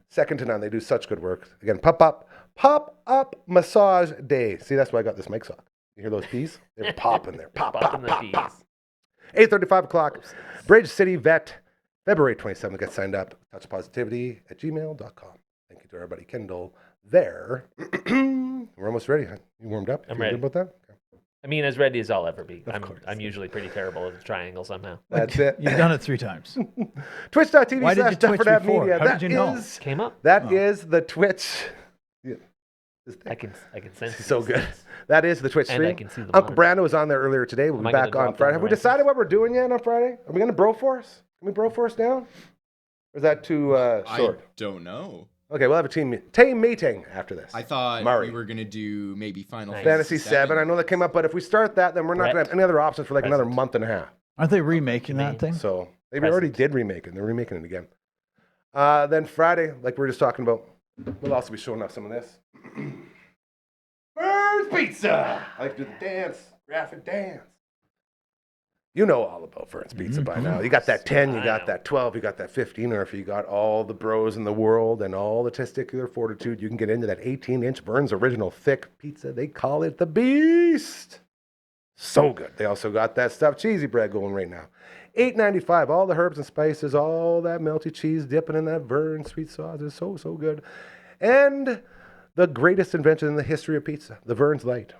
Second to none. They do such good work. Again, pop-up massage day. See, that's why I got this mic sock. You hear those peas? They're popping there. Pop, Popping pop, the pop, pop. peas. 8:35 o'clock. Bridge City Vet, February 27th. Get signed up. Touchpositivity at gmail.com. Thank you to our buddy Kendall there. We're almost ready. Huh? You warmed up? I'm Feel ready. good about that? Okay. I mean, as ready as I'll ever be. course. I'm usually pretty terrible at the triangle somehow. That's it. You've done it 3 times. Twitch.tv Why did you twitch Dufferin Ave before? Media. How That did you know? is- Came up. That is the Twitch. Yeah. This thing. I can sense. He's so these good. things. That is the Twitch And stream. I can see the Uncle monitor. Brando was on there earlier today. We'll Am be I gonna back on drop Friday. down Have the we rankings? decided what we're doing yet on Friday? Are we going to Broforce? Can we Broforce now? Or is that too short? I don't know. Okay, we'll have a team meeting after this. I thought Murray. we were going to do maybe Final Nice. Fantasy 7. I know that came up, but if we start that, then we're not going to Brett. have any other options for like another Present. month and a half. Aren't they remaking that thing? So they already did remake it. They're remaking it again. Then Friday, like we were just talking about, we'll also be showing off some of this. Burns Pizza! I like to do the dance, graphic dance. You know all about Burns Pizza by now. You got that 10, you I got know. that 12, you got that 15, or if you got all the bros in the world and all the testicular fortitude, you can get into that 18-inch Burns Original Thick Pizza. They call it the Beast. So good. They also got that stuffed cheesy bread going right now. $8.95. All the herbs and spices, all that melty cheese dipping in that Vern sweet sauce is so good. And the greatest invention in the history of pizza, the Vern's Light.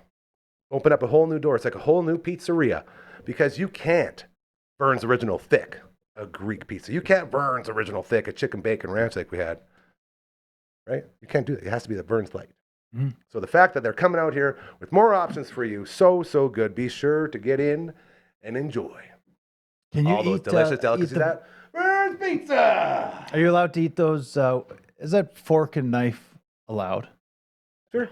Open up a whole new door. It's like a whole new pizzeria because you can't Vern's Original Thick a Greek pizza. You can't Vern's Original Thick a chicken bacon ranch like we had. Right? You can't do that. It has to be the Vern's Light. Mm. So the fact that they're coming out here with more options for you, so good. Be sure to get in and enjoy Can you all those eat delicious eat delicacies. the- That Burns Pizza. Are you allowed to eat those? Is that fork and knife allowed? Sure.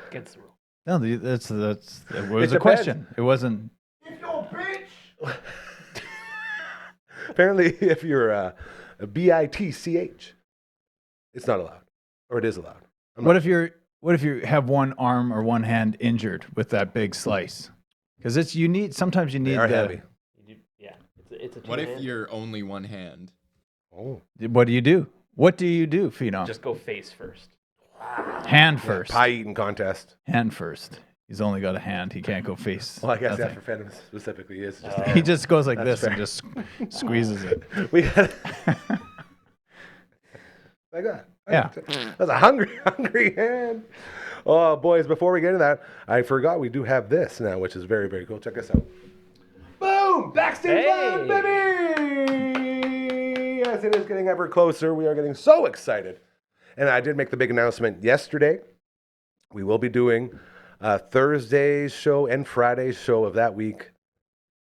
Against the rule. No, that's it was It a depends. question. It wasn't. Apparently, if you're a bitch, it's not allowed, or it is allowed. What if you have one arm or one hand injured with that big slice? Because sometimes you need They are heavy. Yeah, it's a What if two-hand. you're only one hand? Oh, What do you do? What do you do, Phenom? Just go face first. Hand first. pie eating contest. Hand first. He's only got a hand. He can't go face. Well, I guess nothing. that for Phenom specifically is just. He just goes like That's this and fair. just squeezes it. We got. Like that. Yeah. That's a hungry hand. Oh, boys, before we get into that, I forgot we do have this now, which is very, very cool. Check this out. Boom! Backstage Live, baby! Yes, it is getting ever closer. We are getting so excited. And I did make the big announcement yesterday. We will be doing Thursday's show and Friday's show of that week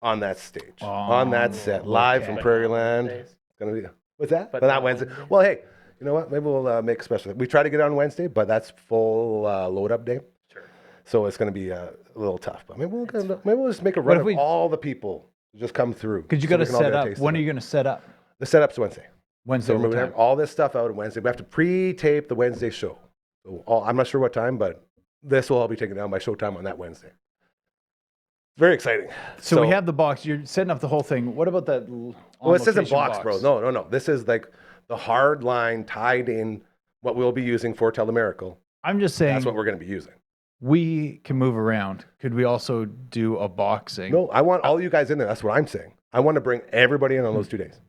on that stage, on that set, live from Prairie Land. It's gonna be what's that? But not Wednesday. Well, hey, you know what? Maybe we'll make a special. We try to get it on Wednesday, but that's full load up day. Sure. So it's gonna be a little tough. But maybe we'll just make a run if of we- all the people who just come through. Because you so got to we can all set get a up. taste When of are it. you going to set up? The setup's Wednesday. Wednesday. So we're what gonna time? have all this stuff out on Wednesday. We have to pre-tape the Wednesday show. So I'm not sure what time, but this will all be taken down by Showtime on that Wednesday. Very exciting. So we have the box. You're setting up the whole thing. What about that? Well, this isn't box, bro. No. This is like the hard line tied in what we'll be using for Telemiracle. I'm just saying That's what we're going to be using. we can move around. Could we also do a boxing? No, I want all you guys in there. That's what I'm saying. I want to bring everybody in on those 2 days.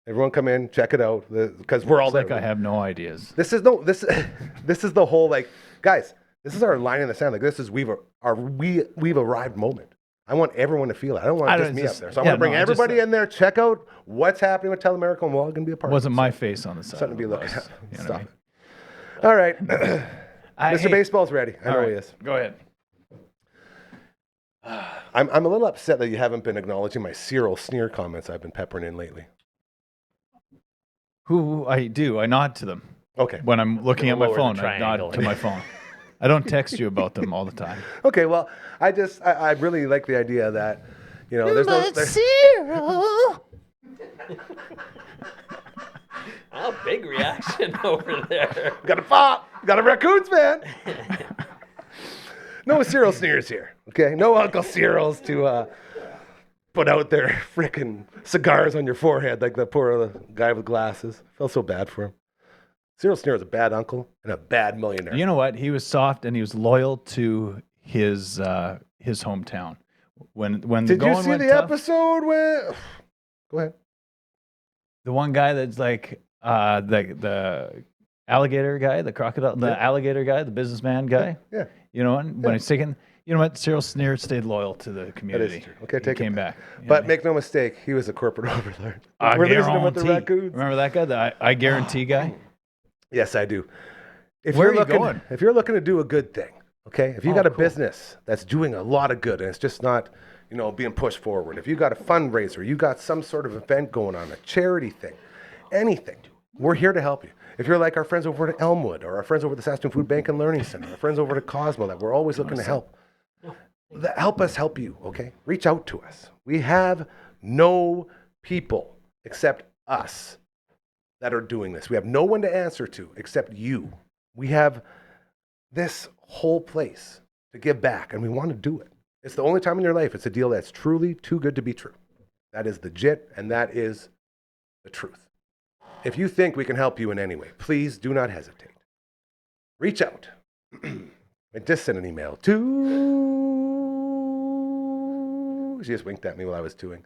Everyone come in, check it out, because we're all It's like there. I have no ideas. This is the whole like, guys. This is our line in the sand. Like this is we've arrived moment. I want everyone to feel it. I don't want just me up there. So I want to bring everybody in there, check out what's happening with Telemiracle, and we're all going to be a part. Wasn't of it. my face on the side. Something to be of the looking bus, at. you know what I Stop mean? it. All right, Mr. Hey, Baseball's ready. I all know right, he is. Go ahead. I'm a little upset that you haven't been acknowledging my Cyril sneer comments I've been peppering in lately. Who I do? I nod to them Okay. when I'm looking at my Lower the phone. I triangle. nod to my phone. I don't text you about them all the time. Okay. Well, I really like the idea that, you know, there's no. Oh, big reaction over there. Got a pop. Got a Raccoons fan. No Cyril sneers here. Okay. No Uncle Cyrils to put out their frickin' cigars on your forehead like the poor guy with glasses. Felt so bad for him. Cyril Sneer is a bad uncle and a bad millionaire. You know what? He was soft and he was loyal to his hometown. When the Did going you see went the tough, episode where? Go ahead. the one guy that's like the alligator guy, the crocodile, the alligator guy, the businessman guy. Yeah. You know, when he's taken, you know what? Cyril Sneer stayed loyal to the That community. is true. Okay, He take came it back. You know But what I mean? make no mistake, he was a corporate overlord. I We're losing him with the guarantee. Raccoons. Remember that guy, the I guarantee guy? Yes, I do. If Where you're are you looking, going? If you're looking to do a good thing, okay? If you Oh, got a cool. business that's doing a lot of good and it's just not, you know, being pushed forward. If you got a fundraiser, you got some sort of event going on, a charity thing, anything, we're here to help you. If you're like our friends over at Elmwood or our friends over at the Saskatoon Food Bank and Learning Center, our friends over at Cosmo, that we're always looking to help. Help us help you, okay? Reach out to us. We have no people except us that are doing this. We have no one to answer to except you. We have this whole place to give back, and we want to do it. It's the only time in your life it's a deal that's truly too good to be true. That is legit, and that is the truth. If you think we can help you in any way, please do not hesitate. Reach out. And just send an email to... She just winked at me while I was doing.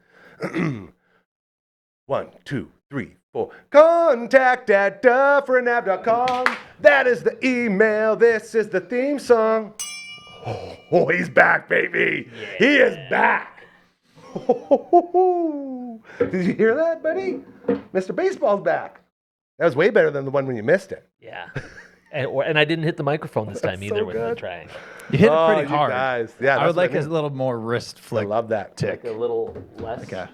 1, 2, 3, 4. Contact@dufferinave.com. That is the email. This is the theme song. Oh, he's back, baby. Yeah. He is back. Did you hear that, buddy? Mr. Baseball's back. That was way better than the one when you missed it. Yeah. And I didn't hit the microphone this time That's either so with the good. triangle. You hit it Oh, pretty you hard. guys. Yeah, I would that's what like I mean. a little more wrist I flick. love that. tick. Like a little less Okay.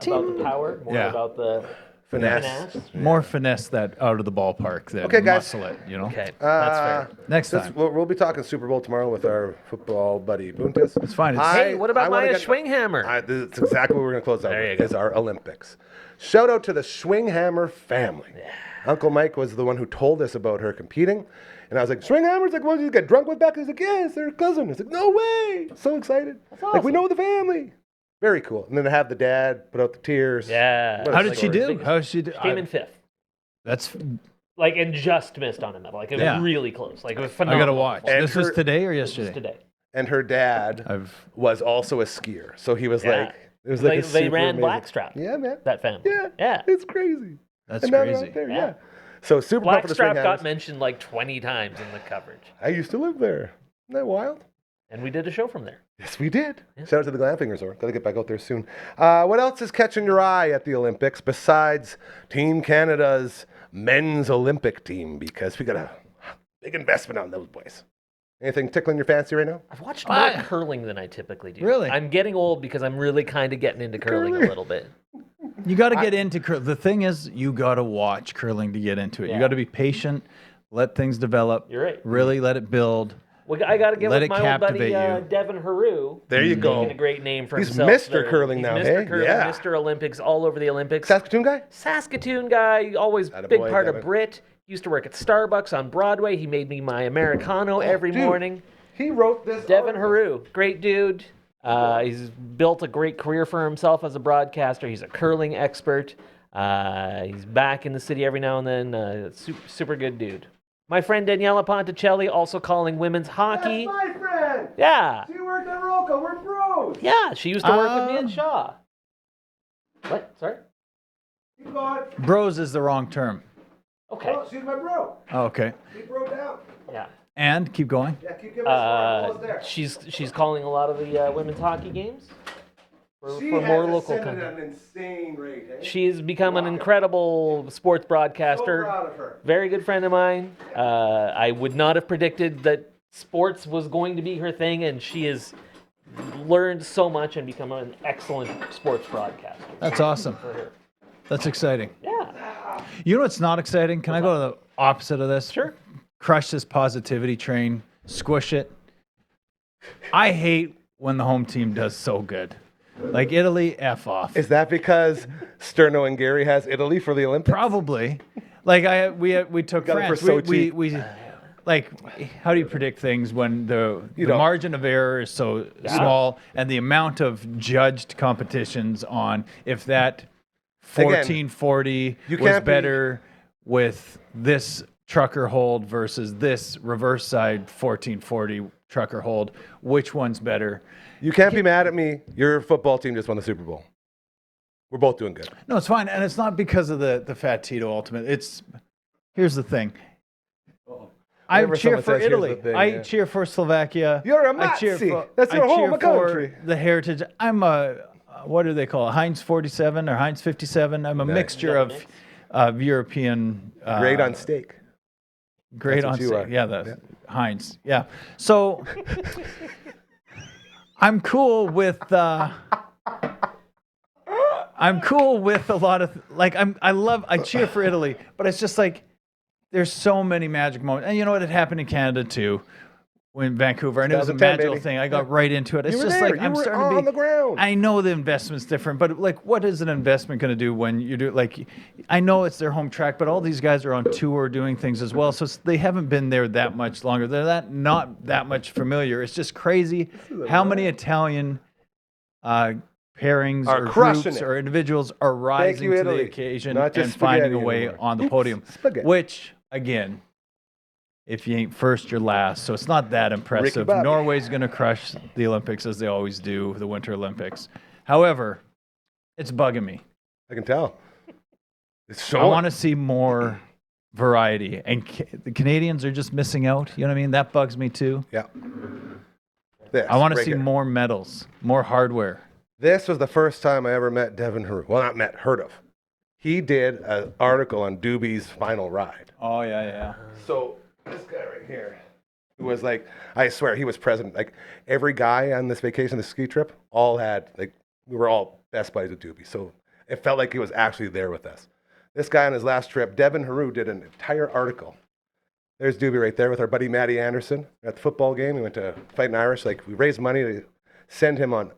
about the power, more Yeah. about the... Finesse. More finesse that out of the ballpark than Okay, guys. muscle it, you know? Okay, that's fair. Next time. We'll be talking Super Bowl tomorrow with our football buddy Buntis. It's fine. Hey, what about wanna Maya get- Schwinghammer? That's exactly what we're going to close out There you with, go. is our Olympics. Shout out to the Schwinghammer family. Uncle Mike was the one who told us about her competing. And I was like, Schwinghammer's like, well, you get drunk with Becca? He's like, yeah, it's their cousin. I was like, no way. So excited. Like, we know the family. Very cool. And then to have the dad put out the tears. Yeah. What a How did she story. do? How did she do? Came in 5th. That's. Like, and just missed on a medal. Like, it was Yeah. really close. Like, it was I phenomenal. gotta watch. And This was her- today or Just yesterday? today. And her dad was also a skier. So he was Yeah. like, it was like a They super ran amazing- blackstrap. Yeah, man. That family. Yeah. Yeah. It's crazy. That's And now they're crazy. out there, Yeah. yeah. So super pumped for the Blackstrap got Schwinghammers. mentioned like 20 times in the coverage. I used to live there. Isn't that wild? And we did a show from there. Yes, we did. Shout out to the Glamping Resort. Got to get back out there soon. What else is catching your eye at the Olympics besides Team Canada's men's Olympic team? Because we got a big investment on those boys. Anything tickling your fancy right now? I've watched more curling than I typically do. Really? I'm getting old because I'm really kind of getting into curling a little bit. You got to get into curling. The thing is, you got to watch curling to get into it. Yeah. You got to be patient, let things develop. You're right. Really let it build. Well, I got to give Let with it my old buddy captivate you. Devin Haru. There you go. Making a great name for He's himself. Mr. Curling He's now, Mr. hey? Curling, Yeah. Mr. Olympics, all over the Olympics. Saskatoon guy? Saskatoon guy, always Attaboy, big part Devin. of Brit. Used to work at Starbucks on Broadway. He made me my Americano every dude. morning. He wrote this. Devin article. Haru, great dude. He's built a great career for himself as a broadcaster. He's a curling expert. He's back in the city every now and then. Super good dude. My friend Daniela Ponticelli, also calling women's hockey. That's my friend. Yeah. She worked at Roca. We're bros. Yeah, she used to work with me at Shaw. What? Sorry? Keep going. Bros is the wrong term. Okay. Oh, she's my bro. Oh, okay. Keep bro down. Yeah. And keep going. Yeah, keep giving us more. Almost there. She's calling a lot of the women's hockey games for She more has local ascended content. at an insane rate. Eh? She's become an incredible sports so broadcaster. proud of her. Very good friend of mine. I would not have predicted that sports was going to be her thing, and she has learned so much and become an excellent sports broadcaster. That's awesome. For her. That's exciting. Yeah. You know what's not exciting? Can I go to the opposite of this? Sure. Crush this positivity train. Squish it. I hate when the home team does so good. Like Italy, F off. Is that because Sterno and Gary has Italy for the Olympics? Probably. Like we took Got it for France. so cheap. We like, how do you predict things when the don't. margin of error is so small and the amount of judged competitions on if that 1440 you was can't be- better with this trucker hold versus this reverse side 1440 trucker hold, which one's better? You can't be mad at me. Your football team just won the Super Bowl. We're both doing good. No, it's fine, and it's not because of the Fat Tito ultimate. Here's the thing. I Whenever cheer someone for says, "Here's Italy. the thing," I yeah. cheer for Slovakia. You're a I cheer Nazi. for, That's your I cheer home for country. the heritage. I'm a what do they call it? Heinz 47 or Heinz 57. I'm a Nice. mixture Is of European. Great on steak. Great That's what on you steak. are. Yeah, the Heinz. Yeah. So I'm cool with. I'm cool with a lot of like I cheer for Italy, but it's just like there's so many magic moments, and you know what? It happened in Canada too, when Vancouver, and it was a 2010, magical baby. thing. I got right into it. It's You were just there. like You I'm were starting to be on the ground. I know the investment's different, but like, what is an investment going to do when you do like? I know it's their home track, but all these guys are on tour doing things as well, so they haven't been there that much longer. They're not that much familiar. It's just crazy how many Italian pairings Are or crushing groups it. or individuals are rising you, to the Italy. occasion Not and just finding a spaghetti way anymore. on the Oops, podium. spaghetti. Which again, if you ain't first, you're last. So it's not that impressive. Bobby. Norway's going to crush the Olympics as they always do, the Winter Olympics. However, it's bugging me. I can tell. It's I want to see more variety. And the Canadians are just missing out. You know what I mean? That bugs me too. Yeah. This, I want to right see here. more medals, more hardware. This was the first time I ever met Devin Haru. Well, not met, heard of. He did an article on Doobie's final ride. Oh, yeah, yeah. So this guy right here, who was like, I swear he was present. Like every guy on this vacation, this ski trip, all had like we were all best buddies with Doobie. So it felt like he was actually there with us. This guy on his last trip, Devin Haru, did an entire article. There's Doobie right there with our buddy Matty Anderson at the football game. He went to fight in Irish. Like, we raised money to send him on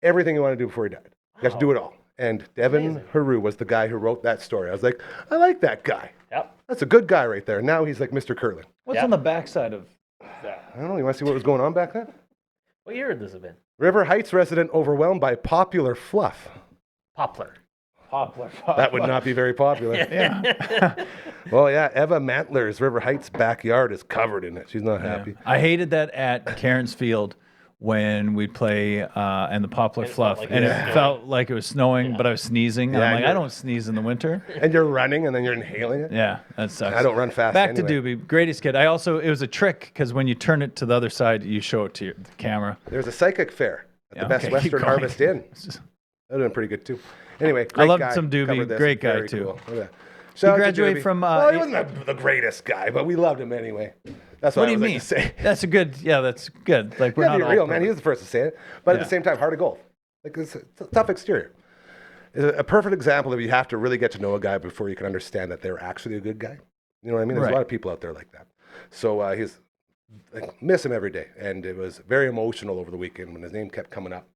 everything he wanted to do before he died. He got to do it all. And Devin Haru was the guy who wrote that story. I was like, I like that guy. Yep. That's a good guy right there. Now he's like Mr. Curling. What's on the backside of that? I don't know. You want to see what was going on back then? What year would this have been? River Heights resident overwhelmed by popular fluff. Poplar. Poplar. That would not be very popular. Yeah. Well, yeah, Eva Mantler's River Heights backyard is covered in it. She's not happy. I hated that at Cairns Field when we'd play and the poplar fluff, like and it it was felt like it was snowing, but I was sneezing. And Yeah, I'm like, you're- I don't sneeze in the winter. And you're running and then you're inhaling it. Yeah, that sucks. I don't run fast Back anyway. to Doobie, greatest kid. It was a trick because when you turn it to the other side, you show it to the camera. There's a psychic fair at Yeah, the Best okay, keep Western going. Harvest Inn. It's just- That would have been pretty good too. Anyway, I great loved guy. some Doobie. Covered this. Great guy, Very too. Cool. Look at that. Shout out to graduated Doobie. from, well, he wasn't the greatest guy, but we loved him anyway. That's What what do I you was mean? like to say. That's a good. Yeah, that's good. Like we're Yeah, not be all real, man. He perfect. was the first to say it, but at Yeah. the same time, heart of gold. Like it's a tough exterior. It's a perfect example of you have to really get to know a guy before you can understand that they're actually a good guy. You know what I mean? There's Right. a lot of people out there like that. So he's like, miss him every day, and it was very emotional over the weekend when his name kept coming up.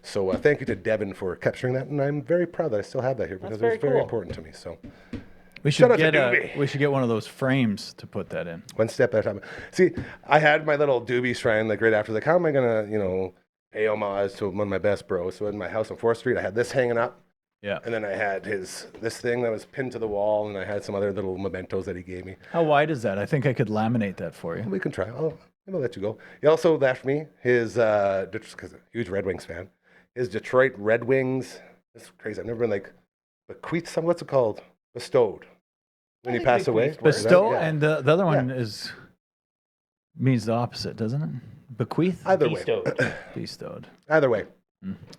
So thank you to Devin for capturing that, and I'm very proud that I still have that here because it was very very cool. important to me. So We Shout should out to get Doobie. we should get one of those frames to put that in. one step at a time. See, I had my little Doobie shrine like right after, like how am I gonna, pay homage to one of my best bros? So in my house on 4th Street, I had this hanging up, Yeah. and then I had this thing that was pinned to the wall, and I had some other little mementos that he gave me. How wide is that? I think I could laminate that for you. We can try. I'll let you go. He also left me his, because a huge Red Wings fan, his Detroit Red Wings. It's crazy. I've never been like bequeathed. What's it called? Bestowed. When he think passed away. bequeathed works. Bestow, Yeah. and the other one means the opposite, doesn't it? Bequeath? Either way. Bestowed. Bestowed. Either way.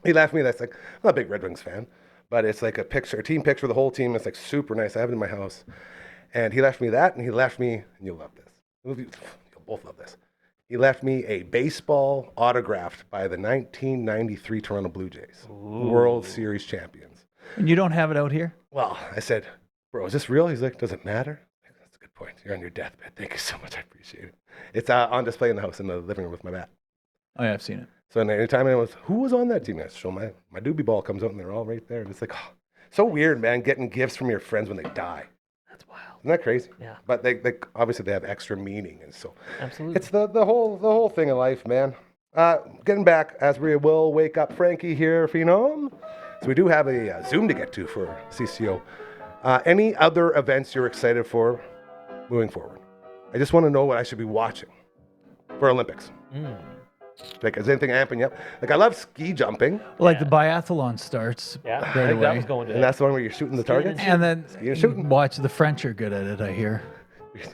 He left me. That's like, I'm not a big Red Wings fan, but it's like a team picture of the whole team. It's like super nice. I have it in my house. And he left me that, and he left me, and you'll love this. You'll both love this. He left me a baseball autographed by the 1993 Toronto Blue Jays, World Series champions. And you don't have it out here? Well, I said, bro, is this real? He's like, does it matter? That's a good point. You're on your deathbed. Thank you so much. I appreciate it. It's on display in the house in the living room with my bat. Oh, yeah, I've seen it. So anytime anyone was, who was on that team? I show my doobie ball comes out and they're all right there. And it's like, so weird, man, getting gifts from your friends when they die. That's wild. Isn't that crazy? Yeah. But they obviously they have extra meaning. And so Absolutely. it's the whole thing of life, man. Getting back, as we will wake up Frankie here, Phenom. So we do have a Zoom to get to for CCO. Any other events you're excited for moving forward? I just want to know what I should be watching for Olympics. Like, is anything amping you up? Like, I love ski jumping, Well, like the biathlon starts Yeah. right I think that away. was going to and that's the one where you're shooting the targets. And then You're shooting. watch the French are good at it, I hear.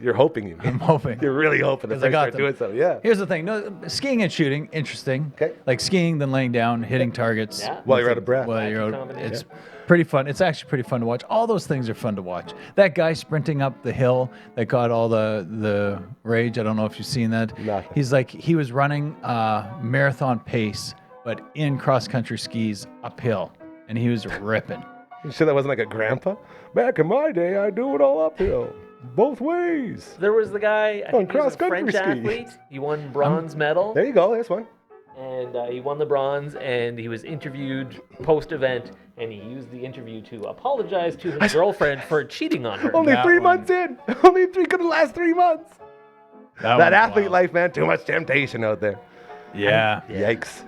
You're hoping you. I'm hoping. You're really hoping that 'Cause I they got start them. doing so. Yeah. Here's the thing. No, skiing and shooting, interesting. Okay. Like skiing, then laying down, hitting targets. Yeah. While you're out of breath. Well, Wacky you're out, combination. it's pretty fun. It's actually pretty fun to watch. All those things are fun to watch. That guy sprinting up the hill that got all the rage. I don't know if you've seen that. Nothing. He's like, he was running marathon pace, but in cross country skis uphill, and he was ripping. You sure that wasn't like a grandpa? Back in my day, I'd do it all uphill, both ways. There was the guy, I think he was a cross-country French ski. athlete. He won bronze medal, There you go. There's one. and he won the bronze, and he was interviewed post-event, and he used the interview to apologize to his girlfriend for cheating on her. Only That 3 one. months in. Only three could last 3 months. That one's athlete wild. life, man. Too much temptation out there. Yeah. Yikes.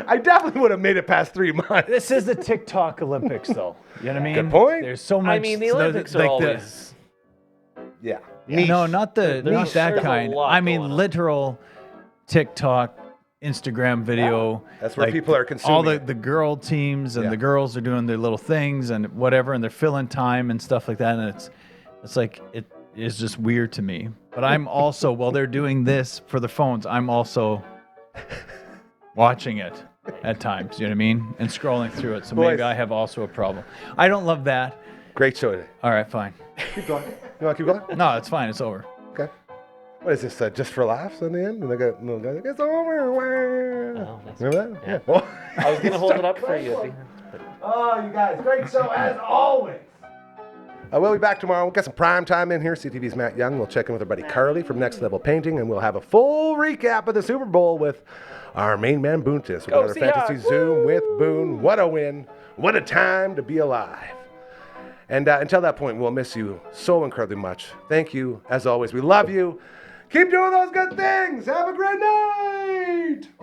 I definitely would have made it past 3 months. This is the TikTok Olympics, though. You know what I mean? Good point. There's so much. I mean, the Olympics are like always... Yeah. No, not There's- not that there's a kind. lot I mean, going on. literal TikTok, Instagram video. That's where people are consuming all it. the girl teams, and Yeah. the girls are doing their little things and whatever, and they're filling time and stuff like that. And it's like it is just weird to me. But I'm also, while they're doing this for the phones, I'm also watching it at times. You know what I mean? And scrolling through it. So Boys. maybe I have also a problem. I don't love that. Great show today. All right, fine. Keep going. You want to keep going? No, it's fine. It's over. Okay. What is this? Just for laughs in the end? And they got little guys like, it's over. Oh, that's- Remember that? yeah. Oh. I was going to hold it up for you at the end. but- Oh, you guys, great show as always. We'll be back tomorrow. We'll get some prime time in here. CTV's Matt Young. We'll check in with our buddy Carly from Next Level Painting, and we'll have a full recap of the Super Bowl with our main man, Boontis. We've got our Fantasy Zoom with Boone. What a win. What a time to be alive. And until that point, we'll miss you so incredibly much. Thank you, as always. We love you. Keep doing those good things. Have a great night.